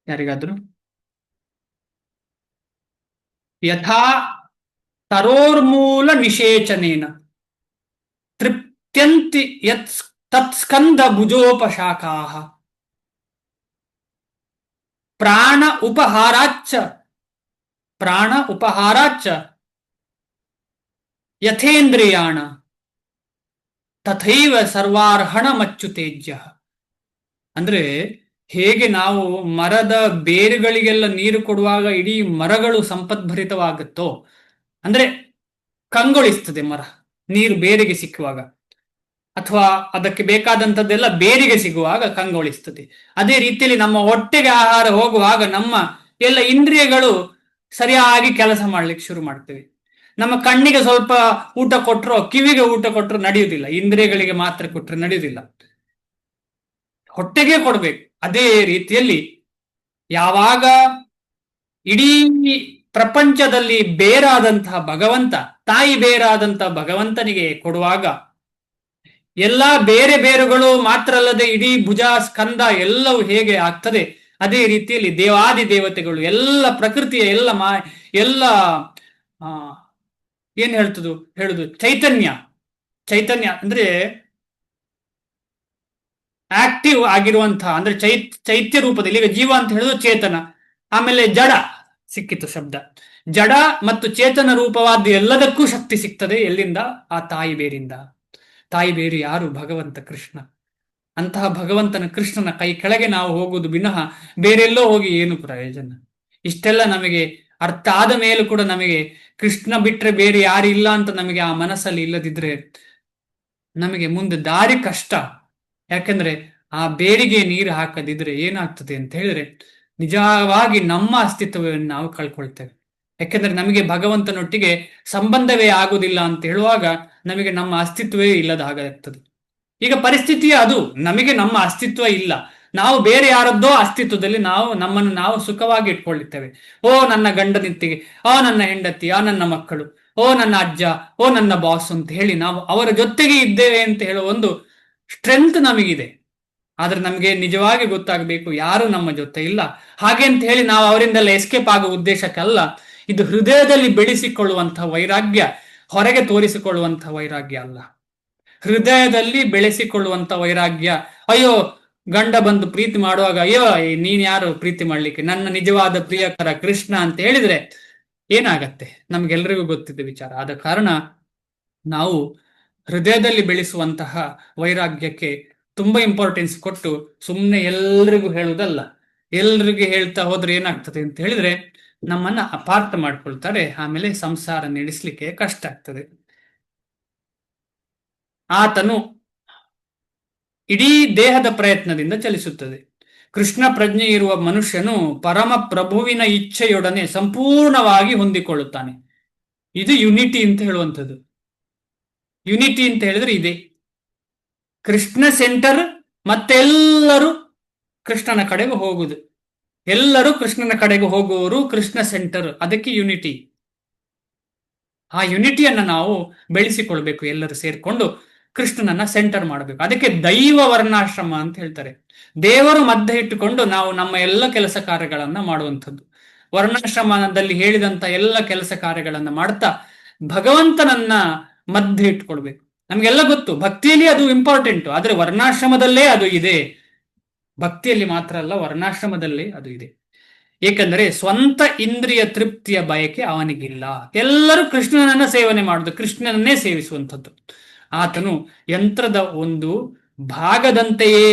ಯಾರಿಗಾದ್ರು? ಯಥಾ ತರೋರ್ಮೂಲ ನಿಷೇಚನೇನ ತೃಪ್ತ್ಯಂತಿ ಯತ್ ತತ್ಸ್ಕಂದ ಭುಜೋಪಶಾಖಾಃ ಪ್ರಾಣ ಉಪಹಾರಾಚ್ಚ ಯಥೇಂದ್ರಿಯಾಣ ತಥೈವ ಸರ್ವಾರ್ಹಣಮಚ್ಯುತೇಜ್ಯ. ಅಂದ್ರೆ ಹೇಗೆ ನಾವು ಮರದ ಬೇರುಗಳಿಗೆಲ್ಲ ನೀರು ಕೊಡುವಾಗ ಇಡೀ ಮರಗಳು ಸಂಪದ್ಭರಿತವಾಗುತ್ತೋ, ಅಂದ್ರೆ ಕಂಗೊಳಿಸ್ತದೆ ಮರ ನೀರು ಬೇರಿಗೆ ಸಿಕ್ಕುವಾಗ, ಅಥವಾ ಅದಕ್ಕೆ ಬೇಕಾದಂಥದ್ದೆಲ್ಲ ಬೇರಿಗೆ ಸಿಗುವಾಗ ಕಂಗೊಳಿಸ್ತದೆ. ಅದೇ ರೀತಿಯಲ್ಲಿ ನಮ್ಮ ಹೊಟ್ಟೆಗೆ ಆಹಾರ ಹೋಗುವಾಗ ನಮ್ಮ ಎಲ್ಲ ಇಂದ್ರಿಯಗಳು ಸರಿಯಾಗಿ ಕೆಲಸ ಮಾಡ್ಲಿಕ್ಕೆ ಶುರು ಮಾಡ್ತೇವೆ. ನಮ್ಮ ಕಣ್ಣಿಗೆ ಸ್ವಲ್ಪ ಊಟ ಕೊಟ್ಟರು, ಕಿವಿಗೆ ಊಟ ಕೊಟ್ಟರು ನಡೆಯುವುದಿಲ್ಲ, ಇಂದ್ರಿಯಗಳಿಗೆ ಮಾತ್ರ ಕೊಟ್ಟರೆ ನಡೆಯುವುದಿಲ್ಲ, ಹೊಟ್ಟೆಗೆ ಕೊಡ್ಬೇಕು. ಅದೇ ರೀತಿಯಲ್ಲಿ ಯಾವಾಗ ಇಡೀ ಪ್ರಪಂಚದಲ್ಲಿ ಬೇರಾದಂತಹ ಭಗವಂತ, ತಾಯಿ ಬೇರಾದಂತಹ ಭಗವಂತನಿಗೆ ಕೊಡುವಾಗ ಎಲ್ಲಾ ಬೇರೆ ಬೇರುಗಳು ಮಾತ್ರ ಅಲ್ಲದೆ ಇಡೀ ಭುಜ ಸ್ಕಂದ ಎಲ್ಲವೂ ಹೇಗೆ ಆಗ್ತದೆ, ಅದೇ ರೀತಿಯಲ್ಲಿ ದೇವಾದಿ ದೇವತೆಗಳು ಎಲ್ಲ ಪ್ರಕೃತಿಯ ಎಲ್ಲ ಏನ್ ಹೇಳುದು ಚೈತನ್ಯ ಅಂದ್ರೆ ಆಕ್ಟಿವ್ ಆಗಿರುವಂತಹ, ಅಂದ್ರೆ ಚೈತ್ಯ ರೂಪದಲ್ಲಿ. ಈಗ ಜೀವ ಅಂತ ಹೇಳುದು ಚೇತನ, ಆಮೇಲೆ ಜಡ ಸಿಕ್ಕಿತು ಶಬ್ದ. ಜಡ ಮತ್ತು ಚೇತನ ರೂಪವಾದ ಎಲ್ಲದಕ್ಕೂ ಶಕ್ತಿ ಸಿಗ್ತದೆ. ಎಲ್ಲಿಂದ? ಆ ತಾಯಿ ಬೇರಿಂದ. ತಾಯಿ ಬೇರು ಯಾರು? ಭಗವಂತ ಕೃಷ್ಣ. ಅಂತಹ ಭಗವಂತನ ಕೃಷ್ಣನ ಕೈ ಕೆಳಗೆ ನಾವು ಹೋಗುವುದು ವಿನಃ ಬೇರೆಲ್ಲೋ ಹೋಗಿ ಏನು ಪ್ರಯೋಜನ? ಇಷ್ಟೆಲ್ಲ ನಮಗೆ ಅರ್ಥ ಆದ ಮೇಲೂ ಕೂಡ ನಮಗೆ ಕೃಷ್ಣ ಬಿಟ್ರೆ ಬೇರೆ ಯಾರಿಲ್ಲ ಅಂತ ನಮಗೆ ಆ ಮನಸ್ಸಲ್ಲಿ ಇಲ್ಲದಿದ್ರೆ ನಮಗೆ ಮುಂದೆ ದಾರಿ ಕಷ್ಟ. ಯಾಕಂದ್ರೆ ಆ ಬೇರಿಗೆ ನೀರು ಹಾಕದಿದ್ರೆ ಏನಾಗ್ತದೆ ಅಂತ ಹೇಳಿದ್ರೆ ನಿಜವಾಗಿ ನಮ್ಮ ಅಸ್ತಿತ್ವವನ್ನು ನಾವು ಕಳ್ಕೊಳ್ತೇವೆ. ಯಾಕೆಂದ್ರೆ ನಮಗೆ ಭಗವಂತನೊಟ್ಟಿಗೆ ಸಂಬಂಧವೇ ಆಗುದಿಲ್ಲ ಅಂತ ಹೇಳುವಾಗ ನಮಗೆ ನಮ್ಮ ಅಸ್ತಿತ್ವವೇ ಇಲ್ಲದ ಹಾಗಾಗ್ತದೆ. ಈಗ ಪರಿಸ್ಥಿತಿ ಅದು, ನಮಗೆ ನಮ್ಮ ಅಸ್ತಿತ್ವ ಇಲ್ಲ, ನಾವು ಬೇರೆ ಯಾರದ್ದೋ ಅಸ್ತಿತ್ವದಲ್ಲಿ ನಮ್ಮನ್ನು ನಾವು ಸುಖವಾಗಿ ಇಟ್ಕೊಳ್ಳುತ್ತೇವೆ. ಓ ನನ್ನ ಗಂಡನಿತ್ತಿಗೆ, ಓ ನನ್ನ ಹೆಂಡತಿ, ಆ ನನ್ನ ಮಕ್ಕಳು, ಓ ನನ್ನ ಅಜ್ಜ, ಓ ನನ್ನ ಬಾಸ್ ಅಂತ ಹೇಳಿ ನಾವು ಅವರ ಜೊತೆಗೆ ಇದ್ದೇವೆ ಅಂತ ಹೇಳೋ ಒಂದು ಸ್ಟ್ರೆಂತ್ ನಮಗಿದೆ. ಆದ್ರೆ ನಮಗೆ ನಿಜವಾಗಿ ಗೊತ್ತಾಗಬೇಕು ಯಾರು ನಮ್ಮ ಜೊತೆ ಇಲ್ಲ. ಹಾಗೆ ಅಂತ ಹೇಳಿ ನಾವು ಅವರಿಂದೆಲ್ಲ ಎಸ್ಕೇಪ್ ಆಗೋ ಉದ್ದೇಶಕ್ಕಲ್ಲ. ಇದು ಹೃದಯದಲ್ಲಿ ಬೆಳೆಸಿಕೊಳ್ಳುವಂತಹ ವೈರಾಗ್ಯ, ಹೊರಗೆ ತೋರಿಸಿಕೊಳ್ಳುವಂತಹ ವೈರಾಗ್ಯ ಅಲ್ಲ. ಹೃದಯದಲ್ಲಿ ಬೆಳೆಸಿಕೊಳ್ಳುವಂತ ವೈರಾಗ್ಯ. ಅಯ್ಯೋ ಗಂಡ ಬಂದು ಪ್ರೀತಿ ಮಾಡುವಾಗ ಅಯ್ಯೋ ನೀನ್ ಯಾರು ಪ್ರೀತಿ ಮಾಡ್ಲಿಕ್ಕೆ, ನನ್ನ ನಿಜವಾದ ಪ್ರಿಯಕರ ಕೃಷ್ಣ ಅಂತ ಹೇಳಿದ್ರೆ ಏನಾಗತ್ತೆ? ನಮ್ಗೆಲ್ರಿಗೂ ಗೊತ್ತಿದೆ ವಿಚಾರ. ಆದ ಕಾರಣ ನಾವು ಹೃದಯದಲ್ಲಿ ಬೆಳೆಸುವಂತಹ ವೈರಾಗ್ಯಕ್ಕೆ ತುಂಬಾ ಇಂಪಾರ್ಟೆನ್ಸ್ ಕೊಟ್ಟು ಸುಮ್ಮನೆ ಎಲ್ರಿಗೂ ಹೇಳುವುದಲ್ಲ. ಎಲ್ರಿಗೂ ಹೇಳ್ತಾ ಹೋದ್ರೆ ಏನಾಗ್ತದೆ ಅಂತ ಹೇಳಿದ್ರೆ ನಮ್ಮನ್ನ ಅಪಾರ್ಥ ಮಾಡ್ಕೊಳ್ತಾರೆ, ಆಮೇಲೆ ಸಂಸಾರ ನಡೆಸಲಿಕ್ಕೆ ಕಷ್ಟ ಆಗ್ತದೆ. ಆತನು ಇಡೀ ದೇಹದ ಪ್ರಯತ್ನದಿಂದ ಚಲಿಸುತ್ತದೆ. ಕೃಷ್ಣ ಪ್ರಜ್ಞೆ ಇರುವ ಮನುಷ್ಯನು ಪರಮ ಪ್ರಭುವಿನ ಇಚ್ಛೆಯೊಡನೆ ಸಂಪೂರ್ಣವಾಗಿ ಹೊಂದಿಕೊಳ್ಳುತ್ತಾನೆ. ಇದು ಯುನಿಟಿ ಅಂತ ಹೇಳುವಂಥದ್ದು. ಯುನಿಟಿ ಅಂತ ಹೇಳಿದ್ರೆ ಇದೆ, ಕೃಷ್ಣ ಸೆಂಟರ್ ಮತ್ತೆಲ್ಲರೂ ಕೃಷ್ಣನ ಕಡೆಗೆ ಹೋಗುದು, ಎಲ್ಲರೂ ಕೃಷ್ಣನ ಕಡೆಗೆ ಹೋಗುವವರು ಕೃಷ್ಣ ಸೆಂಟರ್. ಅದಕ್ಕೆ ಯುನಿಟಿ. ಆ ಯುನಿಟಿಯನ್ನ ನಾವು ಬೆಳೆಸಿಕೊಳ್ಬೇಕು. ಎಲ್ಲರೂ ಸೇರ್ಕೊಂಡು ಕೃಷ್ಣನನ್ನ ಸೆಂಟರ್ ಮಾಡಬೇಕು. ಅದಕ್ಕೆ ದೈವ ವರ್ಣಾಶ್ರಮ ಅಂತ ಹೇಳ್ತಾರೆ. ದೇವರು ಮಧ್ಯ ಇಟ್ಟುಕೊಂಡು ನಾವು ನಮ್ಮ ಎಲ್ಲ ಕೆಲಸ ಕಾರ್ಯಗಳನ್ನ ಮಾಡುವಂಥದ್ದು. ವರ್ಣಾಶ್ರಮದಲ್ಲಿ ಹೇಳಿದಂತ ಎಲ್ಲ ಕೆಲಸ ಕಾರ್ಯಗಳನ್ನ ಮಾಡ್ತಾ ಭಗವಂತನನ್ನ ಮಧ್ಯ ಇಟ್ಕೊಳ್ಬೇಕು. ನಮ್ಗೆಲ್ಲ ಗೊತ್ತು ಭಕ್ತಿಯಲ್ಲಿ ಅದು ಇಂಪಾರ್ಟೆಂಟ್, ಆದ್ರೆ ವರ್ಣಾಶ್ರಮದಲ್ಲೇ ಅದು ಇದೆ. ಭಕ್ತಿಯಲ್ಲಿ ಮಾತ್ರ ಅಲ್ಲ, ವರ್ಣಾಶ್ರಮದಲ್ಲೇ ಅದು ಇದೆ. ಏಕೆಂದರೆ ಸ್ವಂತ ಇಂದ್ರಿಯ ತೃಪ್ತಿಯ ಬಯಕೆ ಅವನಿಗಿಲ್ಲ. ಎಲ್ಲರೂ ಕೃಷ್ಣನನ್ನ ಸೇವನೆ ಮಾಡುದು, ಕೃಷ್ಣನನ್ನೇ ಸೇವಿಸುವಂಥದ್ದು. ಆತನು ಯಂತ್ರದ ಒಂದು ಭಾಗದಂತೆಯೇ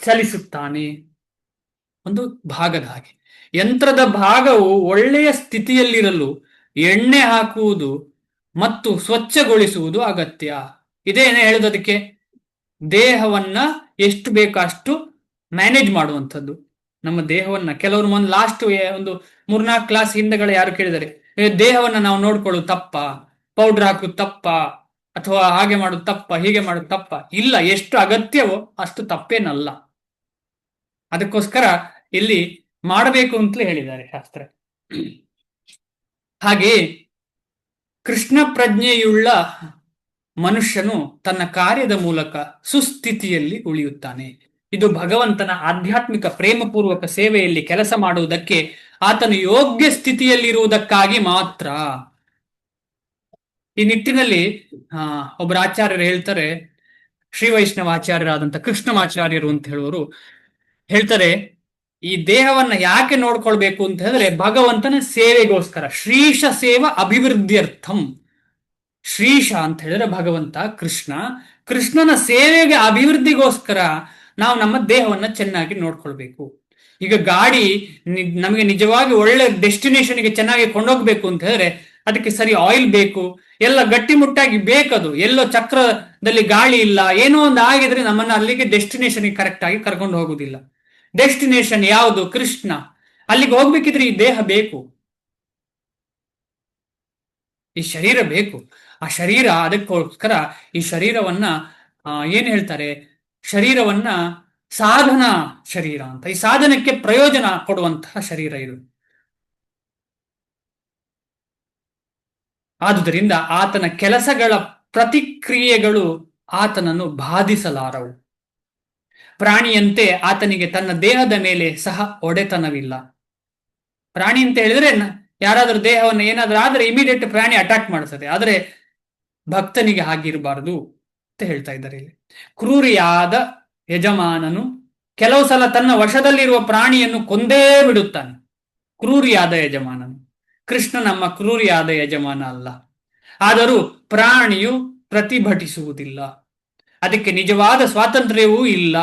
ಚಲಿಸುತ್ತಾನೆ, ಒಂದು ಭಾಗದ ಹಾಗೆ. ಯಂತ್ರದ ಭಾಗವು ಒಳ್ಳೆಯ ಸ್ಥಿತಿಯಲ್ಲಿರಲು ಎಣ್ಣೆ ಹಾಕುವುದು ಮತ್ತು ಸ್ವಚ್ಛಗೊಳಿಸುವುದು ಅಗತ್ಯ. ಇದೇನೇ ಹೇಳುವುದಕ್ಕೆ, ದೇಹವನ್ನ ಎಷ್ಟು ಬೇಕೋ ಅಷ್ಟು ಮ್ಯಾನೇಜ್ ಮಾಡುವಂಥದ್ದು. ನಮ್ಮ ದೇಹವನ್ನ ಕೆಲವರು ಲಾಸ್ಟ್ ಒಂದು 3-4 ಕ್ಲಾಸ್ ಹಿಂದೆಗಳ ಯಾರು ಕೇಳಿದರೆ, ದೇಹವನ್ನ ನಾವು ನೋಡ್ಕೊಳ್ಳೋದು ತಪ್ಪ, ಪೌಡರ್ ಹಾಕುದು ತಪ್ಪ, ಅಥವಾ ಹಾಗೆ ಮಾಡೋದು ತಪ್ಪ, ಹೀಗೆ ಮಾಡೋದು ತಪ್ಪ. ಇಲ್ಲ, ಎಷ್ಟು ಅಗತ್ಯವೋ ಅಷ್ಟು ತಪ್ಪೇನಲ್ಲ. ಅದಕ್ಕೋಸ್ಕರ ಇಲ್ಲಿ ಮಾಡಬೇಕು ಅಂತಲೇ ಹೇಳಿದ್ದಾರೆ ಶಾಸ್ತ್ರ. ಹಾಗೆಯೇ ಕೃಷ್ಣ ಪ್ರಜ್ಞೆಯುಳ್ಳ ಮನುಷ್ಯನು ತನ್ನ ಕಾರ್ಯದ ಮೂಲಕ ಸುಸ್ಥಿತಿಯಲ್ಲಿ ಉಳಿಯುತ್ತಾನೆ. ಇದು ಭಗವಂತನ ಆಧ್ಯಾತ್ಮಿಕ ಪ್ರೇಮಪೂರ್ವಕ ಸೇವೆಯಲ್ಲಿ ಕೆಲಸ ಮಾಡುವುದಕ್ಕೆ ಆತನು ಯೋಗ್ಯ ಸ್ಥಿತಿಯಲ್ಲಿರುವುದಕ್ಕಾಗಿ ಮಾತ್ರ. ಈ ನಿಟ್ಟಿನಲ್ಲಿ ಒಬ್ಬರ ಆಚಾರ್ಯರು ಹೇಳ್ತಾರೆ, ಶ್ರೀ ವೈಷ್ಣವ ಆಚಾರ್ಯರಾದಂಥ ಕೃಷ್ಣಮಾಚಾರ್ಯರು ಅಂತ ಹೇಳುವರು ಹೇಳ್ತಾರೆ, ಈ ದೇಹವನ್ನ ಯಾಕೆ ನೋಡ್ಕೊಳ್ಬೇಕು ಅಂತ ಹೇಳಿದ್ರೆ ಭಗವಂತನ ಸೇವೆಗೋಸ್ಕರ. ಶ್ರೀಶ ಸೇವಾ ಅಭಿವೃದ್ಧ್ಯರ್ಥಂ. ಶ್ರೀಶ ಅಂತ ಹೇಳಿದ್ರೆ ಭಗವಂತ ಕೃಷ್ಣ, ಕೃಷ್ಣನ ಸೇವೆಗೆ ಅಭಿವೃದ್ಧಿಗೋಸ್ಕರ ನಾವು ನಮ್ಮ ದೇಹವನ್ನ ಚೆನ್ನಾಗಿ ನೋಡ್ಕೊಳ್ಬೇಕು. ಈಗ ಗಾಡಿ ನಮಗೆ ನಿಜವಾಗಿ ಒಳ್ಳೆ ಡೆಸ್ಟಿನೇಷನ್ಗೆ ಚೆನ್ನಾಗಿ ಕೊಂಡೋಗ್ಬೇಕು ಅಂತ ಹೇಳಿದ್ರೆ ಅದಕ್ಕೆ ಸರಿ ಆಯಿಲ್ ಬೇಕು, ಎಲ್ಲ ಗಟ್ಟಿಮುಟ್ಟಾಗಿ ಬೇಕದು. ಎಲ್ಲೋ ಚಕ್ರದಲ್ಲಿ ಗಾಳಿ ಇಲ್ಲ, ಏನೋ ಒಂದು ಆಗಿದ್ರೆ ನಮ್ಮನ್ನ ಅಲ್ಲಿಗೆ ಡೆಸ್ಟಿನೇಷನ್ಗೆ ಕರೆಕ್ಟ್ ಆಗಿ ಕರ್ಕೊಂಡು ಹೋಗುದಿಲ್ಲ. ಡೆಸ್ಟಿನೇಷನ್ ಯಾವುದು? ಕೃಷ್ಣ. ಅಲ್ಲಿಗೆ ಹೋಗ್ಬೇಕಿದ್ರೆ ಈ ದೇಹ ಬೇಕು, ಈ ಶರೀರ ಬೇಕು. ಆ ಶರೀರ, ಅದಕ್ಕೋಸ್ಕರ ಈ ಶರೀರವನ್ನ ಏನ್ ಹೇಳ್ತಾರೆ, ಶರೀರವನ್ನ ಸಾಧನಾ ಶರೀರ ಅಂತ. ಈ ಸಾಧನಕ್ಕೆ ಪ್ರಯೋಜನ ಕೊಡುವಂತಹ ಶರೀರ ಇದು. ಆದುದರಿಂದ ಆತನ ಕೆಲಸಗಳ ಪ್ರತಿಕ್ರಿಯೆಗಳು ಆತನನ್ನು ಬಾಧಿಸಲಾರವು. ಪ್ರಾಣಿಯಂತೆ ಆತನಿಗೆ ತನ್ನ ದೇಹದ ಮೇಲೆ ಸಹ ಒಡೆತನವಿಲ್ಲ. ಪ್ರಾಣಿ ಅಂತ ಹೇಳಿದ್ರೆ ಯಾರಾದ್ರೂ ದೇಹವನ್ನು ಏನಾದ್ರೂ ಆದ್ರೆ ಇಮಿಡಿಯೇಟ್ ಪ್ರಾಣಿ ಅಟ್ಯಾಕ್ ಮಾಡ್ತದೆ. ಆದ್ರೆ ಭಕ್ತನಿಗೆ ಹಾಗಿರಬಾರದು ಅಂತ ಹೇಳ್ತಾ ಇದ್ದಾರೆ ಇಲ್ಲಿ. ಕ್ರೂರಿಯಾದ ಯಜಮಾನನು ಕೆಲವು ಸಲ ತನ್ನ ವಶದಲ್ಲಿರುವ ಪ್ರಾಣಿಯನ್ನು ಕೊಂದೇ ಬಿಡುತ್ತಾನೆ. ಕ್ರೂರಿಯಾದ ಯಜಮಾನನು. ಕೃಷ್ಣ ನಮ್ಮ ಕ್ರೂರಿಯಾದ ಯಜಮಾನ ಅಲ್ಲ. ಆದರೂ ಪ್ರಾಣಿಯು ಪ್ರತಿಭಟಿಸುವುದಿಲ್ಲ, ಅದಕ್ಕೆ ನಿಜವಾದ ಸ್ವಾತಂತ್ರ್ಯವೂ ಇಲ್ಲ.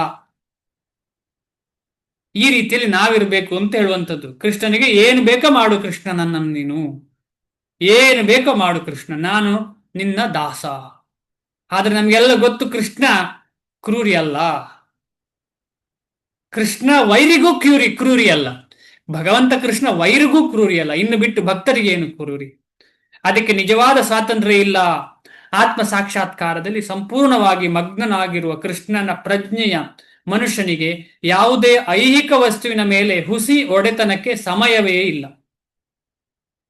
ಈ ರೀತಿಯಲ್ಲಿ ನಾವಿರ್ಬೇಕು ಅಂತ ಹೇಳುವಂಥದ್ದು. ಕೃಷ್ಣನಿಗೆ ಏನು ಬೇಕೋ ಮಾಡು ಕೃಷ್ಣ, ನನ್ನನ್ನು ನೀನು ಏನು ಬೇಕೋ ಮಾಡು ಕೃಷ್ಣ, ನಾನು ನಿನ್ನ ದಾಸ. ಆದ್ರೆ ನಮ್ಗೆಲ್ಲ ಗೊತ್ತು ಕೃಷ್ಣ ಕ್ರೂರಿ ಅಲ್ಲ. ಕೃಷ್ಣ ವೈರಿಗೂ ಕ್ರೂರಿ ಅಲ್ಲ. ಭಗವಂತ ಕೃಷ್ಣ ವೈರಿಗೂ ಕ್ರೂರಿ ಅಲ್ಲ. ಇನ್ನು ಬಿಟ್ಟು ಭಕ್ತರಿಗೆ ಏನು ಕ್ರೂರಿ? ಅದಕ್ಕೆ ನಿಜವಾದ ಸ್ವಾತಂತ್ರ್ಯ ಇಲ್ಲ. ಆತ್ಮ ಸಾಕ್ಷಾತ್ಕಾರದಲ್ಲಿ ಸಂಪೂರ್ಣವಾಗಿ ಮಗ್ನನಾಗಿರುವ ಕೃಷ್ಣನ ಪ್ರಜ್ಞೆಯ ಮನುಷ್ಯನಿಗೆ ಯಾವುದೇ ಐಹಿಕ ವಸ್ತುವಿನ ಮೇಲೆ ಹುಸಿ ಒಡೆತನಕ್ಕೆ ಸಮಯವೇ ಇಲ್ಲ.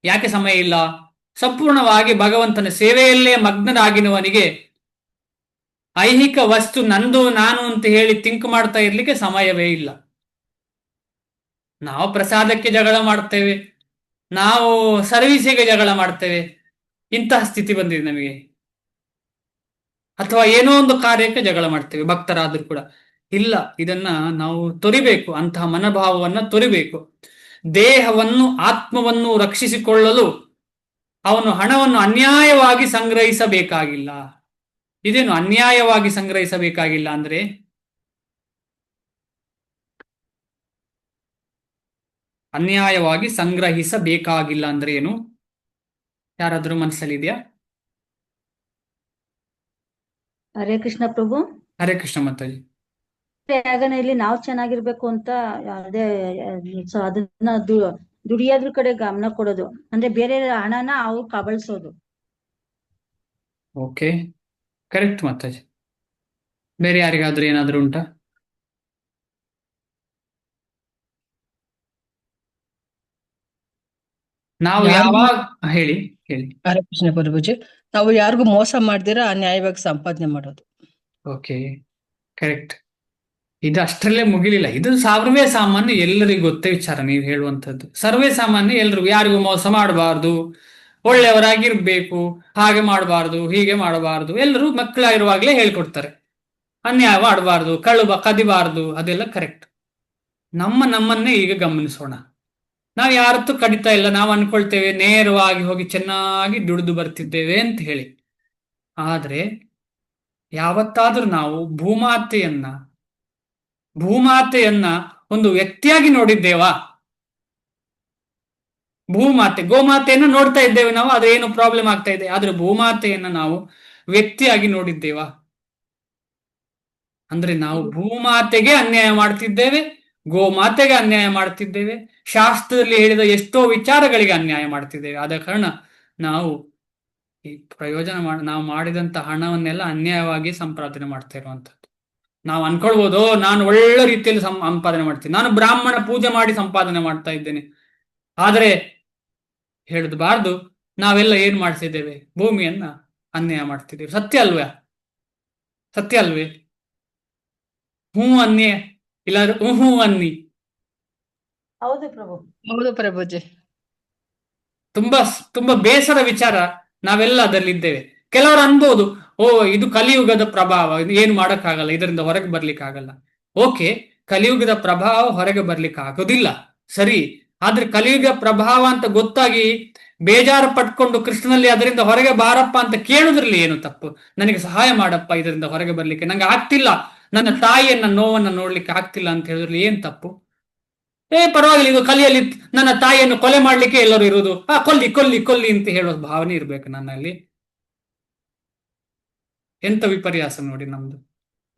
ಯಾಕೆ ಸಮಯ ಇಲ್ಲ? ಸಂಪೂರ್ಣವಾಗಿ ಭಗವಂತನ ಸೇವೆಯಲ್ಲೇ ಮಗ್ನನಾಗಿರುವವನಿಗೆ ಐಹಿಕ ವಸ್ತು ನಂದು ನಾನು ಅಂತ ಹೇಳಿ ಥಿಂಕ್ ಮಾಡ್ತಾ ಇರ್ಲಿಕ್ಕೆ ಸಮಯವೇ ಇಲ್ಲ. ನಾವು ಪ್ರಸಾದಕ್ಕೆ ಜಗಳ ಮಾಡ್ತೇವೆ, ನಾವು ಸರ್ವಿಸಿಗೆ ಜಗಳ ಮಾಡ್ತೇವೆ. ಇಂತಹ ಸ್ಥಿತಿ ಬಂದಿದೆ ನಮಗೆ. ಅಥವಾ ಏನೋ ಒಂದು ಕಾರ್ಯಕ್ಕೆ ಜಗಳ ಮಾಡ್ತೇವೆ ಭಕ್ತರಾದ್ರೂ ಕೂಡ. ಇಲ್ಲ, ಇದನ್ನ ನಾವು ತೊರಿಬೇಕು. ಅಂತಹ ಮನೋಭಾವವನ್ನ ತೊರಿಬೇಕು. ದೇಹವನ್ನು ಆತ್ಮವನ್ನು ರಕ್ಷಿಸಿಕೊಳ್ಳಲು ಅವನು ಹಣವನ್ನು ಅನ್ಯಾಯವಾಗಿ ಸಂಗ್ರಹಿಸಬೇಕಾಗಿಲ್ಲ. ಇದೇನು ಅನ್ಯಾಯವಾಗಿ ಸಂಗ್ರಹಿಸಬೇಕಾಗಿಲ್ಲ ಅಂದ್ರೆ? ಅನ್ಯಾಯವಾಗಿ ಸಂಗ್ರಹಿಸಬೇಕಾಗಿಲ್ಲ ಅಂದ್ರೆ ಏನು? ಯಾರಾದ್ರೂ ಮನಸ್ಸಲ್ಲಿದೆಯಾ? ಹರೇ ಕೃಷ್ಣ ಪ್ರಭು. ಹರೇ ಕೃಷ್ಣ ಮಾತಾಜಿ. ಯಾಗನೆಯಲ್ಲಿ ನಾವು ಚೆನ್ನಾಗಿರ್ಬೇಕು ಅಂತ ಅದೇ ಸೊ ಅದನ್ನ ದುಡಿಯೋದ್ರ ಕಡೆ ಗಮನ ಕೊಡೋದು, ಅಂದ್ರೆ ಬೇರೆ ಹಣನ ಅವ್ರು ಕಬಳಿಸೋದು. Okay, correct Mataji. ಬೇರೆ ಯಾರಿಗಾದ್ರೂ ಏನಾದ್ರೂ ಉಂಟಾ? ನಾವು ಯಾವಾಗ ಹೇಳಿ ಹೇಳಿ. ಹರೇ ಕೃಷ್ಣ ಪ್ರಭುಜಿ, ನಾವು ಯಾರಿಗೂ ಮೋಸ ಮಾಡ್ದಿರ ನ್ಯಾಯವಾಗಿ ಸಂಪಾದನೆ ಮಾಡೋದು. Okay, correct. ಇದು ಅಷ್ಟರಲ್ಲೇ ಮುಗಿಲಿಲ್ಲ. ಇದು ಸರ್ವೇ ಸಾಮಾನ್ಯ, ಎಲ್ಲರಿಗೂ ಗೊತ್ತೇ ವಿಚಾರ. ನೀವು ಹೇಳುವಂಥದ್ದು ಸರ್ವೇ ಸಾಮಾನ್ಯ, ಎಲ್ರಿಗೂ. ಯಾರಿಗೂ ಮೋಸ ಮಾಡಬಾರ್ದು, ಒಳ್ಳೆಯವರಾಗಿರ್ಬೇಕು, ಹಾಗೆ ಮಾಡಬಾರ್ದು, ಹೀಗೆ ಮಾಡಬಾರ್ದು, ಎಲ್ಲರೂ ಮಕ್ಕಳಾಗಿರುವಾಗಲೇ ಹೇಳ್ಕೊಡ್ತಾರೆ. ಅನ್ಯಾಯ ಮಾಡಬಾರ್ದು, ಕದಿಬಾರ್ದು, ಅದೆಲ್ಲ ಕರೆಕ್ಟ್. ನಮ್ಮನ್ನೇ ಈಗ ಗಮನಿಸೋಣ. ನಾವು ಯಾರತ್ತೂ ಕಡಿತಾ ಇಲ್ಲ, ನಾವು ಅನ್ಕೊಳ್ತೇವೆ ನೇರವಾಗಿ ಹೋಗಿ ಚೆನ್ನಾಗಿ ದುಡಿದು ಬರ್ತಿದ್ದೇವೆ ಅಂತ ಹೇಳಿ. ಆದ್ರೆ ಯಾವತ್ತಾದ್ರೂ ನಾವು ಭೂಮಾತೆಯನ್ನ ಒಂದು ವ್ಯಕ್ತಿಯಾಗಿ ನೋಡಿದ್ದೇವಾ? ಗೋಮಾತೆಯನ್ನು ನೋಡ್ತಾ ಇದ್ದೇವೆ ನಾವು, ಅದೇನು ಪ್ರಾಬ್ಲಮ್ ಆಗ್ತಾ ಇದೆ. ಆದ್ರೆ ಭೂಮಾತೆಯನ್ನ ನಾವು ವ್ಯಕ್ತಿಯಾಗಿ ನೋಡಿದ್ದೇವಾ? ಅಂದ್ರೆ ನಾವು ಭೂಮಾತೆಗೆ ಅನ್ಯಾಯ ಮಾಡ್ತಿದ್ದೇವೆ, ಗೋಮಾತೆಗೆ ಅನ್ಯಾಯ ಮಾಡ್ತಿದ್ದೇವೆ, ಶಾಸ್ತ್ರದಲ್ಲಿ ಹೇಳಿದ ಎಷ್ಟೋ ವಿಚಾರಗಳಿಗೆ ಅನ್ಯಾಯ ಮಾಡ್ತಿದ್ದೇವೆ. ಆದ ಕಾರಣ ನಾವು ಈ ನಾವು ಮಾಡಿದಂತ ಹಣವನ್ನೆಲ್ಲ ಅನ್ಯಾಯವಾಗಿ ಸಂಪಾದನೆ ಮಾಡ್ತಾ ಇರುವಂತದ್ದು. ನಾವು ಅನ್ಕೊಳ್ಬೋದು, ನಾನು ಒಳ್ಳೆ ರೀತಿಯಲ್ಲಿ ಸಂಪಾದನೆ ಮಾಡ್ತೀನಿ, ನಾನು ಬ್ರಾಹ್ಮಣ ಪೂಜೆ ಮಾಡಿ ಸಂಪಾದನೆ ಮಾಡ್ತಾ ಇದ್ದೇನೆ. ಆದರೆ ಹೇಳಬಾರ್ದು, ನಾವೆಲ್ಲ ಏನ್ ಮಾಡ್ತಿದ್ದೇವೆ? ಭೂಮಿಯನ್ನ ಅನ್ಯಾಯ ಮಾಡ್ತಿದ್ದೇವೆ. ಸತ್ಯ ಅಲ್ವೇ? ಹ್ಞೂ ಅನ್ನಿ, ಇಲ್ಲಾಂದ್ರೆ ಹ್ಞೂ ಅನ್ನಿ. ಹೌದು ಪ್ರಭು. ಹೌದು ಪ್ರಭುಜಿ. ತುಂಬಾ ತುಂಬಾ ಬೇಸರ ವಿಚಾರ. ನಾವೆಲ್ಲ ಅದರಲ್ಲಿದ್ದೇವೆ. ಕೆಲವರು ಅನ್ಬೋದು, ಓ ಇದು ಕಲಿಯುಗದ ಪ್ರಭಾವ, ಇದು ಏನು ಮಾಡಕ್ಕಾಗಲ್ಲ, ಇದರಿಂದ ಹೊರಗೆ ಬರ್ಲಿಕ್ಕೆ ಆಗಲ್ಲ. ಓಕೆ, ಕಲಿಯುಗದ ಪ್ರಭಾವ ಹೊರಗೆ ಬರ್ಲಿಕ್ಕೆ ಆಗೋದಿಲ್ಲ, ಸರಿ. ಆದ್ರೆ ಕಲಿಯುಗ ಪ್ರಭಾವ ಅಂತ ಗೊತ್ತಾಗಿ ಬೇಜಾರು ಪಟ್ಕೊಂಡು ಕೃಷ್ಣನಲ್ಲಿ ಅದರಿಂದ ಹೊರಗೆ ಬಾರಪ್ಪ ಅಂತ ಕೇಳುದ್ರಲ್ಲಿ ಏನು ತಪ್ಪು? ನನಗೆ ಸಹಾಯ ಮಾಡಪ್ಪ ಇದರಿಂದ ಹೊರಗೆ ಬರ್ಲಿಕ್ಕೆ, ನಂಗೆ ಆಗ್ತಿಲ್ಲ, ನನ್ನ ತಾಯಿಯನ್ನ ನೋವನ್ನ ನೋಡ್ಲಿಕ್ಕೆ ಆಗ್ತಿಲ್ಲ ಅಂತ ಹೇಳಿದ್ರಲ್ಲಿ ಏನ್ ತಪ್ಪು? ಪರವಾಗಿಲ್ಲ, ಇದು ಕಲಿಯಲ್ಲಿ ನನ್ನ ತಾಯಿಯನ್ನು ಕೊಲೆ ಮಾಡ್ಲಿಕ್ಕೆ ಎಲ್ಲರೂ ಇರುವುದು, ಕೊಲ್ಲಿ ಕೊಲ್ಲಿ ಕೊಲ್ಲಿ ಅಂತ ಹೇಳೋ ಭಾವನೆ ಇರ್ಬೇಕು ನನ್ನಲ್ಲಿ. ಎಂತ ವಿಪರ್ಯಾಸ ನೋಡಿ ನಮ್ದು.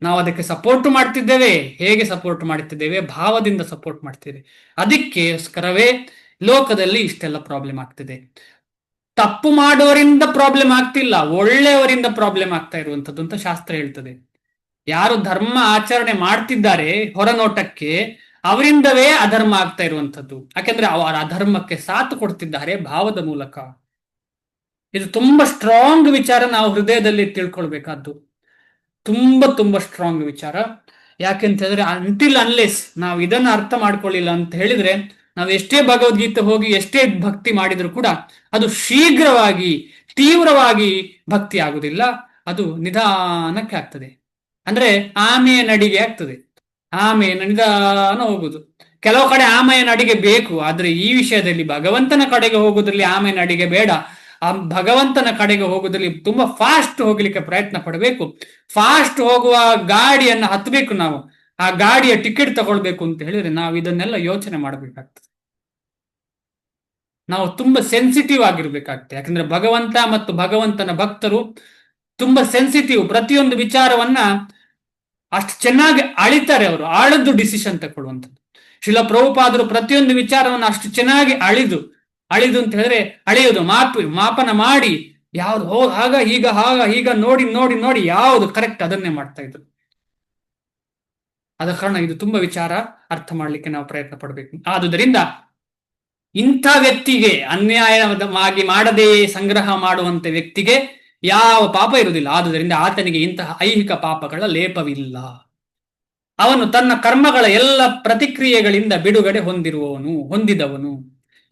ನಾವು ಅದಕ್ಕೆ ಸಪೋರ್ಟ್ ಮಾಡ್ತಿದ್ದೇವೆ. ಹೇಗೆ ಸಪೋರ್ಟ್ ಮಾಡ್ತಿದ್ದೇವೆ? ಭಾವದಿಂದ ಸಪೋರ್ಟ್ ಮಾಡ್ತಿದ್ದೇವೆ. ಅದಕ್ಕೋಸ್ಕರವೇ ಲೋಕದಲ್ಲಿ ಇಷ್ಟೆಲ್ಲ ಪ್ರಾಬ್ಲಮ್ ಆಗ್ತಿದೆ. ತಪ್ಪು ಮಾಡೋರಿಂದ ಪ್ರಾಬ್ಲಮ್ ಆಗ್ತಿಲ್ಲ, ಒಳ್ಳೆಯವರಿಂದ ಪ್ರಾಬ್ಲಮ್ ಆಗ್ತಾ ಇರುವಂತದ್ದು ಅಂತ ಶಾಸ್ತ್ರ ಹೇಳ್ತದೆ. ಯಾರು ಧರ್ಮ ಆಚರಣೆ ಮಾಡ್ತಿದ್ದಾರೆ ಹೊರನೋಟಕ್ಕೆ, ಅವರಿಂದವೇ ಅಧರ್ಮ ಆಗ್ತಾ ಇರುವಂತದ್ದು. ಯಾಕೆಂದ್ರೆ ಅವರ ಅಧರ್ಮಕ್ಕೆ ಸಾಥ್ ಕೊಡ್ತಿದ್ದಾರೆ ಭಾವದ ಮೂಲಕ. ಇದು ತುಂಬಾ ಸ್ಟ್ರಾಂಗ್ ವಿಚಾರ, ನಾವು ಹೃದಯದಲ್ಲಿ ತಿಳ್ಕೊಳ್ಬೇಕಾದ್ದು. ತುಂಬಾ ತುಂಬಾ ಸ್ಟ್ರಾಂಗ್ ವಿಚಾರ. ಯಾಕೆಂತ ಹೇಳಿದ್ರೆ, ಅಂಟಿಲ್ ಅನ್ಲೆಸ್ ನಾವು ಇದನ್ನ ಅರ್ಥ ಮಾಡ್ಕೊಳ್ಳಿಲ್ಲ ಅಂತ ಹೇಳಿದ್ರೆ, ನಾವು ಎಷ್ಟೇ ಭಗವದ್ಗೀತೆ ಹೋಗಿ ಎಷ್ಟೇ ಭಕ್ತಿ ಮಾಡಿದ್ರು ಕೂಡ ಅದು ಶೀಘ್ರವಾಗಿ ತೀವ್ರವಾಗಿ ಭಕ್ತಿ ಆಗುದಿಲ್ಲ. ಅದು ನಿಧಾನಕ್ಕೆ ಆಗ್ತದೆ. ಅಂದ್ರೆ ಆಮೆಯ ನಡಿಗೆ ಆಗ್ತದೆ. ಆಮೆಯ ನಿಧಾನ ಹೋಗುದು. ಕೆಲವು ಕಡೆ ಆಮೆಯ ನಡಿಗೆ ಬೇಕು, ಆದ್ರೆ ಈ ವಿಷಯದಲ್ಲಿ ಭಗವಂತನ ಕಡೆಗೆ ಹೋಗುದ್ರಲ್ಲಿ ಆಮೆಯ ನಡಿಗೆ ಬೇಡ. ಆ ಭಗವಂತನ ಕಡೆಗೆ ಹೋಗುದ್ರಲ್ಲಿ ತುಂಬಾ ಫಾಸ್ಟ್ ಹೋಗ್ಲಿಕ್ಕೆ ಪ್ರಯತ್ನ ಪಡಬೇಕು. ಫಾಸ್ಟ್ ಹೋಗುವ ಗಾಡಿಯನ್ನ ಹತ್ತಬೇಕು ನಾವು. ಆ ಗಾಡಿಯ ಟಿಕೆಟ್ ತಗೊಳ್ಬೇಕು ಅಂತ ಹೇಳಿದ್ರೆ ನಾವು ಇದನ್ನೆಲ್ಲ ಯೋಚನೆ ಮಾಡಬೇಕಾಗ್ತದೆ. ನಾವು ತುಂಬಾ ಸೆನ್ಸಿಟಿವ್ ಆಗಿರ್ಬೇಕಾಗ್ತದೆ. ಯಾಕಂದ್ರೆ ಭಗವಂತ ಮತ್ತು ಭಗವಂತನ ಭಕ್ತರು ತುಂಬಾ ಸೆನ್ಸಿಟಿವ್. ಪ್ರತಿಯೊಂದು ವಿಚಾರವನ್ನ ಅಷ್ಟು ಚೆನ್ನಾಗಿ ಅಳಿತಾರೆ ಅವರು, ಆಳದ್ದು ಡಿಸಿಷನ್ ತಗೊಳ್ಳುವಂಥದ್ದು. ಶಿಲ ಪ್ರಭುಪಾದರು ಪ್ರತಿಯೊಂದು ವಿಚಾರವನ್ನು ಅಷ್ಟು ಚೆನ್ನಾಗಿ ಅಳಿದು ಅಂತ ಹೇಳಿದ್ರೆ ಅಳೆಯುವುದು, ಮಾಪನ ಮಾಡಿ ಯಾವ್ದು ಆಗ ಈಗ ನೋಡಿ ನೋಡಿ ನೋಡಿ ಯಾವುದು ಕರೆಕ್ಟ್ ಅದನ್ನೇ ಮಾಡ್ತಾ ಇದ್ರು. ಆದ ಕಾರಣ ಇದು ತುಂಬಾ ವಿಚಾರ ಅರ್ಥ ಮಾಡ್ಲಿಕ್ಕೆ ನಾವು ಪ್ರಯತ್ನ ಪಡಬೇಕು. ಆದುದರಿಂದ ಇಂಥ ವ್ಯಕ್ತಿಗೆ, ಅನ್ಯಾಯವಾಗಿ ಮಾಡದೇ ಸಂಗ್ರಹ ಮಾಡುವಂತ ವ್ಯಕ್ತಿಗೆ ಯಾವ ಪಾಪ ಇರುವುದಿಲ್ಲ. ಆದುದರಿಂದ ಆತನಿಗೆ ಇಂತಹ ಐಹಿಕ ಪಾಪಗಳ ಲೇಪವಿಲ್ಲ. ಅವನು ತನ್ನ ಕರ್ಮಗಳ ಎಲ್ಲ ಪ್ರತಿಕ್ರಿಯೆಗಳಿಂದ ಬಿಡುಗಡೆ ಹೊಂದಿದವನು.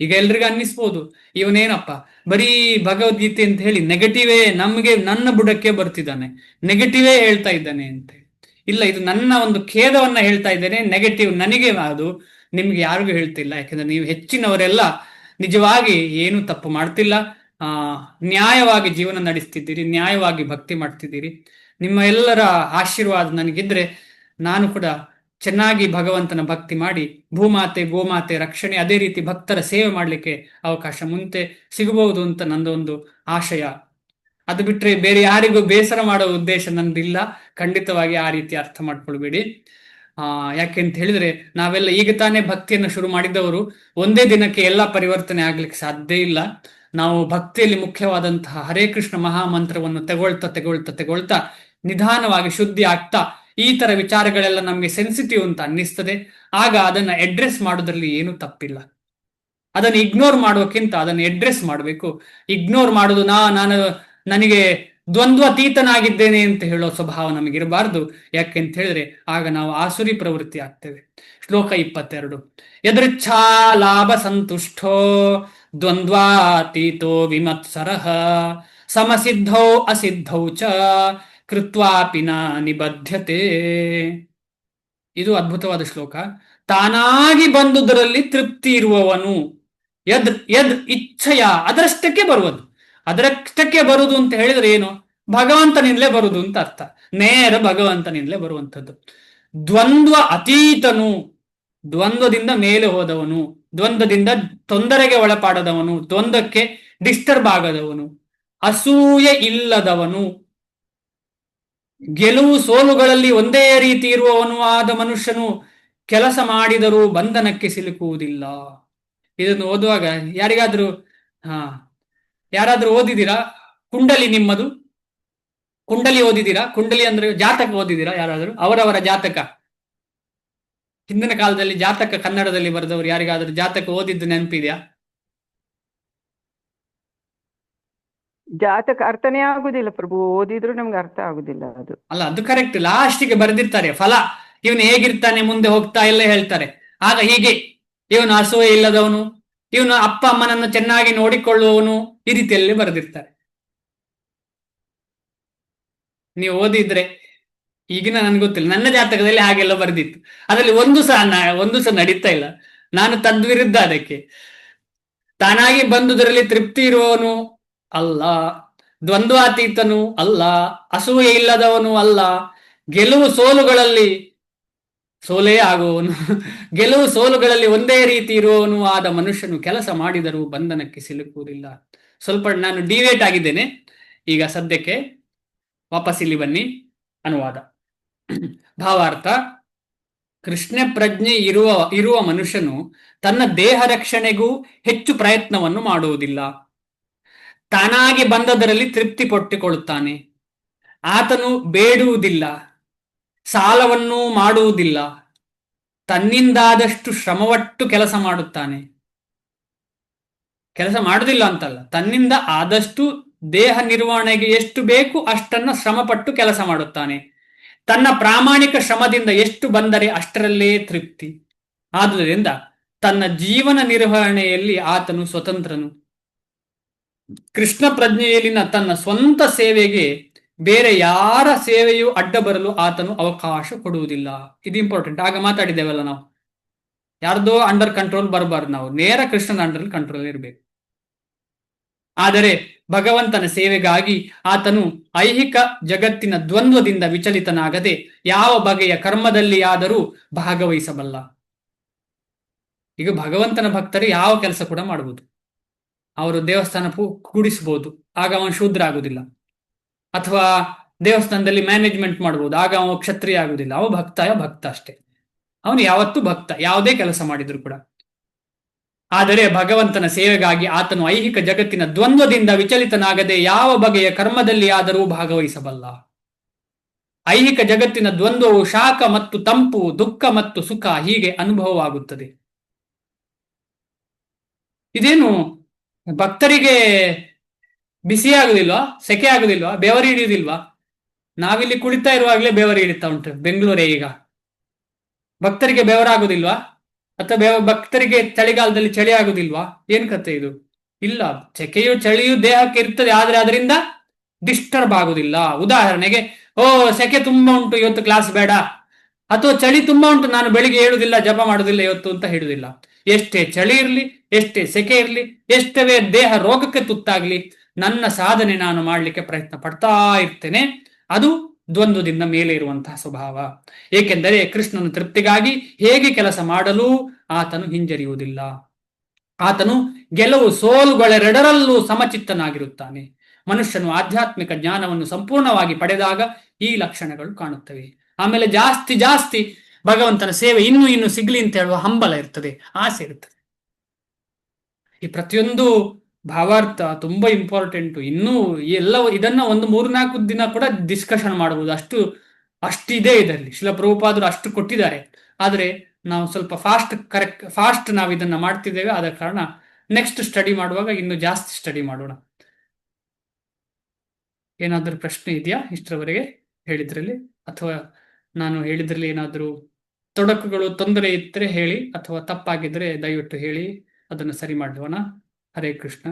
ಈಗ ಎಲ್ರಿಗೂ ಅನ್ನಿಸ್ಬೋದು, ಇವನೇನಪ್ಪ ಬರೀ ಭಗವದ್ಗೀತೆ ಅಂತ ಹೇಳಿ ನೆಗೆಟಿವೇ ನನ್ನ ಬುಡಕ್ಕೆ ಬರ್ತಿದ್ದಾನೆ, ನೆಗೆಟಿವೇ ಹೇಳ್ತಾ ಇದ್ದಾನೆ ಅಂತ. ಇಲ್ಲ, ಇದು ನನ್ನ ಒಂದು ಖೇದವನ್ನ ಹೇಳ್ತಾ ಇದ್ದೇನೆ. ನೆಗೆಟಿವ್ ನನಗೆ, ಅದು ನಿಮ್ಗೆ ಯಾರಿಗೂ ಹೇಳ್ತಿಲ್ಲ. ಯಾಕಂದ್ರೆ ನೀವು ಹೆಚ್ಚಿನವರೆಲ್ಲ ನಿಜವಾಗಿ ಏನು ತಪ್ಪು ಮಾಡ್ತಿಲ್ಲ, ನ್ಯಾಯವಾಗಿ ಜೀವನ ನಡೆಸ್ತಿದ್ದೀರಿ, ನ್ಯಾಯವಾಗಿ ಭಕ್ತಿ ಮಾಡ್ತಿದ್ದೀರಿ. ನಿಮ್ಮ ಎಲ್ಲರ ಆಶೀರ್ವಾದ ನನಗಿದ್ರೆ ನಾನು ಕೂಡ ಚೆನ್ನಾಗಿ ಭಗವಂತನ ಭಕ್ತಿ ಮಾಡಿ ಭೂಮಾತೆ ಗೋಮಾತೆ ರಕ್ಷಣೆ, ಅದೇ ರೀತಿ ಭಕ್ತರ ಸೇವೆ ಮಾಡಲಿಕ್ಕೆ ಅವಕಾಶ ಮುಂದೆ ಸಿಗಬಹುದು ಅಂತ ನಂದೊಂದು ಆಶಯ. ಅದು ಬಿಟ್ರೆ ಬೇರೆ ಯಾರಿಗೂ ಬೇಸರ ಮಾಡೋ ಉದ್ದೇಶ ನಂದಿಲ್ಲ. ಖಂಡಿತವಾಗಿ ಆ ರೀತಿ ಅರ್ಥ ಮಾಡ್ಕೊಳ್ಬೇಡಿ. ಯಾಕೆಂತ ಹೇಳಿದ್ರೆ ನಾವೆಲ್ಲ ಈಗ ತಾನೇ ಭಕ್ತಿಯನ್ನು ಶುರು ಮಾಡಿದವರು. ಒಂದೇ ದಿನಕ್ಕೆ ಎಲ್ಲ ಪರಿವರ್ತನೆ ಆಗ್ಲಿಕ್ಕೆ ಸಾಧ್ಯ ಇಲ್ಲ. ನಾವು ಭಕ್ತಿಯಲ್ಲಿ ಮುಖ್ಯವಾದಂತಹ ಹರೇ ಕೃಷ್ಣ ಮಹಾಮಂತ್ರವನ್ನು ತಗೊಳ್ತಾ ನಿಧಾನವಾಗಿ ಶುದ್ಧಿ ಆಗ್ತಾ ಈ ತರ ವಿಚಾರಗಳೆಲ್ಲ ನಮ್ಗೆ ಸೆನ್ಸಿಟಿವ್ ಅಂತ ಅನ್ನಿಸ್ತದೆ. ಆಗ ಅದನ್ನ ಅಡ್ರೆಸ್ ಮಾಡೋದ್ರಲ್ಲಿ ಏನು ತಪ್ಪಿಲ್ಲ. ಅದನ್ನು ಇಗ್ನೋರ್ ಮಾಡೋಕ್ಕಿಂತ ಅದನ್ನು ಅಡ್ರೆಸ್ ಮಾಡಬೇಕು. ಇಗ್ನೋರ್ ಮಾಡೋದು ನನಗೆ ದ್ವಂದ್ವತೀತನಾಗಿದ್ದೇನೆ ಅಂತ ಹೇಳೋ ಸ್ವಭಾವ ನಮಗಿರಬಾರ್ದು. ಯಾಕೆಂತ ಹೇಳಿದ್ರೆ ಆಗ ನಾವು ಆಸುರಿ ಪ್ರವೃತ್ತಿ ಆಗ್ತೇವೆ. ಶ್ಲೋಕ 22. ಯದೃಚ್ಛಾ ಲಾಭ ಸಂತುಷ್ಟೋ ದ್ವಂದ್ವಾತೀತೋ ವಿಮತ್ಸರಃ ಸಮಸಿದ್ಧೌ ಅಸಿದ್ಧೌ ಚ ಕೃತ್ವಾಪಿ ನ ನಿಬಧ್ಯತೆ. ಇದು ಅದ್ಭುತವಾದ ಶ್ಲೋಕ. ತಾನಾಗಿ ಬಂದುದರಲ್ಲಿ ತೃಪ್ತಿ ಇರುವವನು. ಯದ್ ಯದ್ ಇಚ್ಛೆಯ ಅದರಷ್ಟಕ್ಕೆ ಬರುವುದು. ಅದರಷ್ಟಕ್ಕೆ ಬರುವುದು ಅಂತ ಹೇಳಿದ್ರೆ ಏನು? ಭಗವಂತನಿಂದಲೇ ಬರುವುದು ಅಂತ ಅರ್ಥ. ನೇರ ಭಗವಂತನಿಂದಲೇ ಬರುವಂಥದ್ದು. ದ್ವಂದ್ವ ಅತೀತನು, ದ್ವಂದ್ವದಿಂದ ಮೇಲೆ ಹೋದವನು, ದ್ವಂದ್ವದಿಂದ ತೊಂದರೆಗೆ ಒಳಪಾಡದವನು, ದ್ವಂದ್ವಕ್ಕೆ ಡಿಸ್ಟರ್ಬ್ ಆಗದವನು, ಅಸೂಯೆ ಇಲ್ಲದವನು, ಗೆಲುವು ಸೋಲುಗಳಲ್ಲಿ ಒಂದೇ ರೀತಿ ಇರುವವನು ಆದ ಮನುಷ್ಯನು ಕೆಲಸ ಮಾಡಿದರೂ ಬಂಧನಕ್ಕೆ ಸಿಲುಕುವುದಿಲ್ಲ. ಇದನ್ನು ಓದುವಾಗ ಯಾರಿಗಾದ್ರೂ ಯಾರಾದ್ರೂ ಓದಿದ್ದೀರಾ? ಕುಂಡಲಿ ನಿಮ್ಮದು? ಕುಂಡಲಿ ಓದಿದ್ದೀರಾ? ಕುಂಡಲಿ ಅಂದ್ರೆ ಜಾತಕ ಓದಿದ್ದೀರಾ ಯಾರಾದ್ರೂ? ಅವರವರ ಜಾತಕ, ಹಿಂದಿನ ಕಾಲದಲ್ಲಿ ಜಾತಕ ಕನ್ನಡದಲ್ಲಿ ಬರೆದವರು ಯಾರಿಗಾದ್ರೂ ಜಾತಕ ಓದಿದ್ದು ನೆನಪಿದೆಯಾ? ಜಾತಕ ಅರ್ಥನೇ ಆಗುದಿಲ್ಲ ಪ್ರಭು, ಓದಿದ್ರು ನಮ್ಗೆ ಅರ್ಥ ಆಗುದಿಲ್ಲ ಅದು. ಅಲ್ಲ, ಅದು ಕರೆಕ್ಟ್. ಲಾಸ್ಟಿಗೆ ಬರೆದಿರ್ತಾರೆ ಫಲ, ಇವನು ಹೇಗಿರ್ತಾನೆ ಮುಂದೆ ಹೋಗ್ತಾ ಎಲ್ಲ ಹೇಳ್ತಾರೆ. ಆಗ ಹೀಗೆ ಇವನು ಅಸೂಯೆ ಇಲ್ಲದವನು, ಇವನು ಅಪ್ಪ ಅಮ್ಮನನ್ನು ಚೆನ್ನಾಗಿ ನೋಡಿಕೊಳ್ಳುವವನು, ಈ ರೀತಿಯಲ್ಲಿ ಬರೆದಿರ್ತಾರೆ. ನೀವು ಓದಿದ್ರೆ, ಈಗಿನ ನನ್ಗೆ ಗೊತ್ತಿಲ್ಲ, ನನ್ನ ಜಾತಕದಲ್ಲಿ ಹಾಗೆಲ್ಲ ಬರೆದಿತ್ತು. ಅದರಲ್ಲಿ ಒಂದು ಸಹ ನಡೀತಾ ಇಲ್ಲ. ನಾನು ತದ್ವಿರುದ್ಧ ಅದಕ್ಕೆ. ತಾನಾಗಿ ಬಂದುದರಲ್ಲಿ ತೃಪ್ತಿ ಇರುವವನು ಅಲ್ಲ, ದ್ವಂದ್ವಾತೀತನು ಅಲ್ಲ, ಅಸೂಯೆ ಇಲ್ಲದವನು ಅಲ್ಲ, ಗೆಲುವು ಸೋಲುಗಳಲ್ಲಿ ಸೋಲೇ ಆಗುವವನು, ಗೆಲುವು ಸೋಲುಗಳಲ್ಲಿ ಒಂದೇ ರೀತಿ ಇರುವವನು ಆದ ಮನುಷ್ಯನು ಕೆಲಸ ಮಾಡಿದರೂ ಬಂಧನಕ್ಕೆ ಸಿಲುಕುವುದಿಲ್ಲ. ಸ್ವಲ್ಪ ನಾನು ಡಿವೇಟ್ ಆಗಿದ್ದೇನೆ. ಈಗ ಸದ್ಯಕ್ಕೆ ವಾಪಸ್ ಇಲ್ಲಿ ಬನ್ನಿ. ಅನುವಾದ. ಭಾವಾರ್ಥ: ಕೃಷ್ಣ ಪ್ರಜ್ಞೆ ಇರುವ ಮನುಷ್ಯನು ತನ್ನ ದೇಹ ರಕ್ಷಣೆಗೂ ಹೆಚ್ಚು ಪ್ರಯತ್ನವನ್ನು ಮಾಡುವುದಿಲ್ಲ. ತಾನಾಗಿ ಬಂದದರಲ್ಲಿ ತೃಪ್ತಿ ಪಟ್ಟುಕೊಳ್ಳುತ್ತಾನೆ. ಆತನು ಬೇಡುವುದಿಲ್ಲ, ಸಾಲವನ್ನೂ ಮಾಡುವುದಿಲ್ಲ, ತನ್ನಿಂದಾದಷ್ಟು ಶ್ರಮವಟ್ಟು ಕೆಲಸ ಮಾಡುತ್ತಾನೆ. ಕೆಲಸ ಮಾಡುವುದಿಲ್ಲ ಅಂತಲ್ಲ, ತನ್ನಿಂದ ಆದಷ್ಟು ದೇಹ ನಿರ್ವಹಣೆಗೆ ಎಷ್ಟು ಬೇಕು ಅಷ್ಟನ್ನ ಶ್ರಮಪಟ್ಟು ಕೆಲಸ ಮಾಡುತ್ತಾನೆ. ತನ್ನ ಪ್ರಾಮಾಣಿಕ ಶ್ರಮದಿಂದ ಎಷ್ಟು ಬಂದರೆ ಅಷ್ಟರಲ್ಲೇ ತೃಪ್ತಿ. ಆದುದರಿಂದ ತನ್ನ ಜೀವನ ನಿರ್ವಹಣೆಯಲ್ಲಿ ಆತನು ಸ್ವತಂತ್ರನು. ಕೃಷ್ಣ ಪ್ರಜ್ಞೆಯಲ್ಲಿನ ತನ್ನ ಸ್ವಂತ ಸೇವೆಗೆ ಬೇರೆ ಯಾರ ಸೇವೆಯೂ ಅಡ್ಡ ಬರಲು ಆತನು ಅವಕಾಶ ಕೊಡುವುದಿಲ್ಲ. ಇದು ಇಂಪಾರ್ಟೆಂಟ್. ಆಗ ಮಾತಾಡಿದ್ದೇವಲ್ಲ ನಾವು, ಯಾರ್ದೋ ಅಂಡರ್ ಕಂಟ್ರೋಲ್ ಬರಬಾರ್ದು, ನಾವು ನೇರ ಕೃಷ್ಣನ ಅಂಡರ್ ಕಂಟ್ರೋಲ್ ಇರಬೇಕು. ಆದರೆ ಭಗವಂತನ ಸೇವೆಗಾಗಿ ಆತನು ಐಹಿಕ ಜಗತ್ತಿನ ದ್ವಂದ್ವದಿಂದ ವಿಚಲಿತನಾಗದೆ ಯಾವ ಬಗೆಯ ಕರ್ಮದಲ್ಲಿ ಆದರೂ ಭಾಗವಹಿಸಬಲ್ಲ. ಈಗ ಭಗವಂತನ ಭಕ್ತರು ಯಾವ ಕೆಲಸ ಕೂಡ ಮಾಡಬಹುದು. ಅವರು ದೇವಸ್ಥಾನ ಕೂಡಿಸಬಹುದು, ಆಗ ಅವನು ಶೂದ್ರ ಆಗುದಿಲ್ಲ. ಅಥವಾ ದೇವಸ್ಥಾನದಲ್ಲಿ ಮ್ಯಾನೇಜ್ಮೆಂಟ್ ಮಾಡಬಹುದು, ಆಗ ಅವನು ಕ್ಷತ್ರಿಯ ಆಗುದಿಲ್ಲ. ಅವ ಭಕ್ತ ಅಷ್ಟೇ. ಅವನು ಯಾವತ್ತೂ ಭಕ್ತ, ಯಾವುದೇ ಕೆಲಸ ಮಾಡಿದ್ರು ಕೂಡ. ಆದರೆ ಭಗವಂತನ ಸೇವೆಗಾಗಿ ಆತನು ಐಹಿಕ ಜಗತ್ತಿನ ದ್ವಂದ್ವದಿಂದ ವಿಚಲಿತನಾಗದೆ ಯಾವ ಬಗೆಯ ಕರ್ಮದಲ್ಲಿ ಆದರೂ ಭಾಗವಹಿಸಬಲ್ಲ. ಐಹಿಕ ಜಗತ್ತಿನ ದ್ವಂದ್ವವು ಶಾಖ ಮತ್ತು ತಂಪು, ದುಃಖ ಮತ್ತು ಸುಖ ಹೀಗೆ ಅನುಭವವಾಗುತ್ತದೆ. ಇದೇನು ಭಕ್ತರಿಗೆ ಬಿಸಿ ಆಗುದಿಲ್ವಾ? ಸೆಕೆ ಆಗುದಿಲ್ವಾ? ಬೆವರು ಹಿಡಿಯುವುದಿಲ್ವಾ? ನಾವಿಲ್ಲಿ ಕುಳಿತಾ ಇರುವಾಗಲೇ ಬೆವರು ಹಿಡಿತಾ ಉಂಟು ಬೆಂಗಳೂರೇ. ಈಗ ಭಕ್ತರಿಗೆ ಬೆವರಾಗುದಿಲ್ವಾ? ಅಥವಾ ಭಕ್ತರಿಗೆ ಚಳಿಗಾಲದಲ್ಲಿ ಚಳಿ ಆಗುದಿಲ್ವಾ? ಏನ್ ಕತೆ ಇದು? ಇಲ್ಲ, ಸೆಕೆಯು ಚಳಿಯು ದೇಹಕ್ಕೆ ಇರ್ತದೆ, ಆದ್ರೆ ಅದರಿಂದ ಡಿಸ್ಟರ್ಬ್ ಆಗುದಿಲ್ಲ. ಉದಾಹರಣೆಗೆ, ಸೆಕೆ ತುಂಬಾ ಉಂಟು, ಇವತ್ತು ಕ್ಲಾಸ್ ಬೇಡ, ಅಥವಾ ಚಳಿ ತುಂಬಾ ಉಂಟು, ನಾನು ಬೆಳಿಗ್ಗೆ ಹೇಳುದಿಲ್ಲ, ಜಪ ಮಾಡುದಿಲ್ಲ ಇವತ್ತು ಅಂತ ಹೇಳುದಿಲ್ಲ. ಎಷ್ಟೇ ಚಳಿ ಇರ್ಲಿ, ಎಷ್ಟೇ ಸೆಕೆ ಇರ್ಲಿ, ಎಷ್ಟೇ ದೇಹ ರೋಗಕ್ಕೆ ತುತ್ತಾಗ್ಲಿ, ನನ್ನ ಸಾಧನೆ ನಾನು ಮಾಡ್ಲಿಕ್ಕೆ ಪ್ರಯತ್ನ ಪಡ್ತಾ ಇರ್ತೇನೆ. ಅದು ದ್ವಂದ್ವದಿಂದ ಮೇಲೆ ಇರುವಂತಹ ಸ್ವಭಾವ. ಏಕೆಂದರೆ ಕೃಷ್ಣನ ತೃಪ್ತಿಗಾಗಿ ಹೇಗೆ ಕೆಲಸ ಮಾಡಲು ಆತನು ಹಿಂಜರಿಯುವುದಿಲ್ಲ. ಆತನು ಗೆಲುವು ಸೋಲುಗಳೆರಡರಲ್ಲೂ ಸಮಚಿತ್ತನಾಗಿರುತ್ತಾನೆ. ಮನುಷ್ಯನು ಆಧ್ಯಾತ್ಮಿಕ ಜ್ಞಾನವನ್ನು ಸಂಪೂರ್ಣವಾಗಿ ಪಡೆದಾಗ ಈ ಲಕ್ಷಣಗಳು ಕಾಣುತ್ತವೆ. ಆಮೇಲೆ ಜಾಸ್ತಿ ಭಗವಂತನ ಸೇವೆ ಇನ್ನು ಸಿಗ್ಲಿ ಅಂತ ಹೇಳುವ ಹಂಬಲ ಇರ್ತದೆ, ಆಸೆ ಇರ್ತದೆ. ಈ ಪ್ರತಿಯೊಂದು ಭಾವಾರ್ಥ ತುಂಬಾ ಇಂಪಾರ್ಟೆಂಟು. ಇನ್ನೂ ಇದನ್ನ ಒಂದು 3-4 ದಿನ ಕೂಡ ಡಿಸ್ಕಷನ್ ಮಾಡಬಹುದು, ಅಷ್ಟಿದೆ ಇದರಲ್ಲಿ. ಶಿಲ ಪ್ರಭುಪಾದರು ಅಷ್ಟು ಕೊಟ್ಟಿದ್ದಾರೆ. ಆದರೆ ನಾವು ಸ್ವಲ್ಪ ಫಾಸ್ಟ್ ನಾವು ಇದನ್ನ ಮಾಡ್ತಿದ್ದೇವೆ. ಆದ ಕಾರಣ ನೆಕ್ಸ್ಟ್ ಸ್ಟಡಿ ಮಾಡುವಾಗ ಇನ್ನು ಜಾಸ್ತಿ ಸ್ಟಡಿ ಮಾಡೋಣ. ಏನಾದರೂ ಪ್ರಶ್ನೆ ಇದೆಯಾ ಇಷ್ಟರವರೆಗೆ ಹೇಳಿದ್ರಲ್ಲಿ? ಅಥವಾ ನಾನು ಹೇಳಿದ್ರಲ್ಲಿ ಏನಾದರೂ ತೊಡಕುಗಳು, ತೊಂದರೆ ಇದ್ದರೆ ಹೇಳಿ, ಅಥವಾ ತಪ್ಪಾಗಿದ್ರೆ ದಯವಿಟ್ಟು ಹೇಳಿ, ಅದನ್ನು ಸರಿ ಮಾಡೋಣ. ಹರೇ ಕೃಷ್ಣ.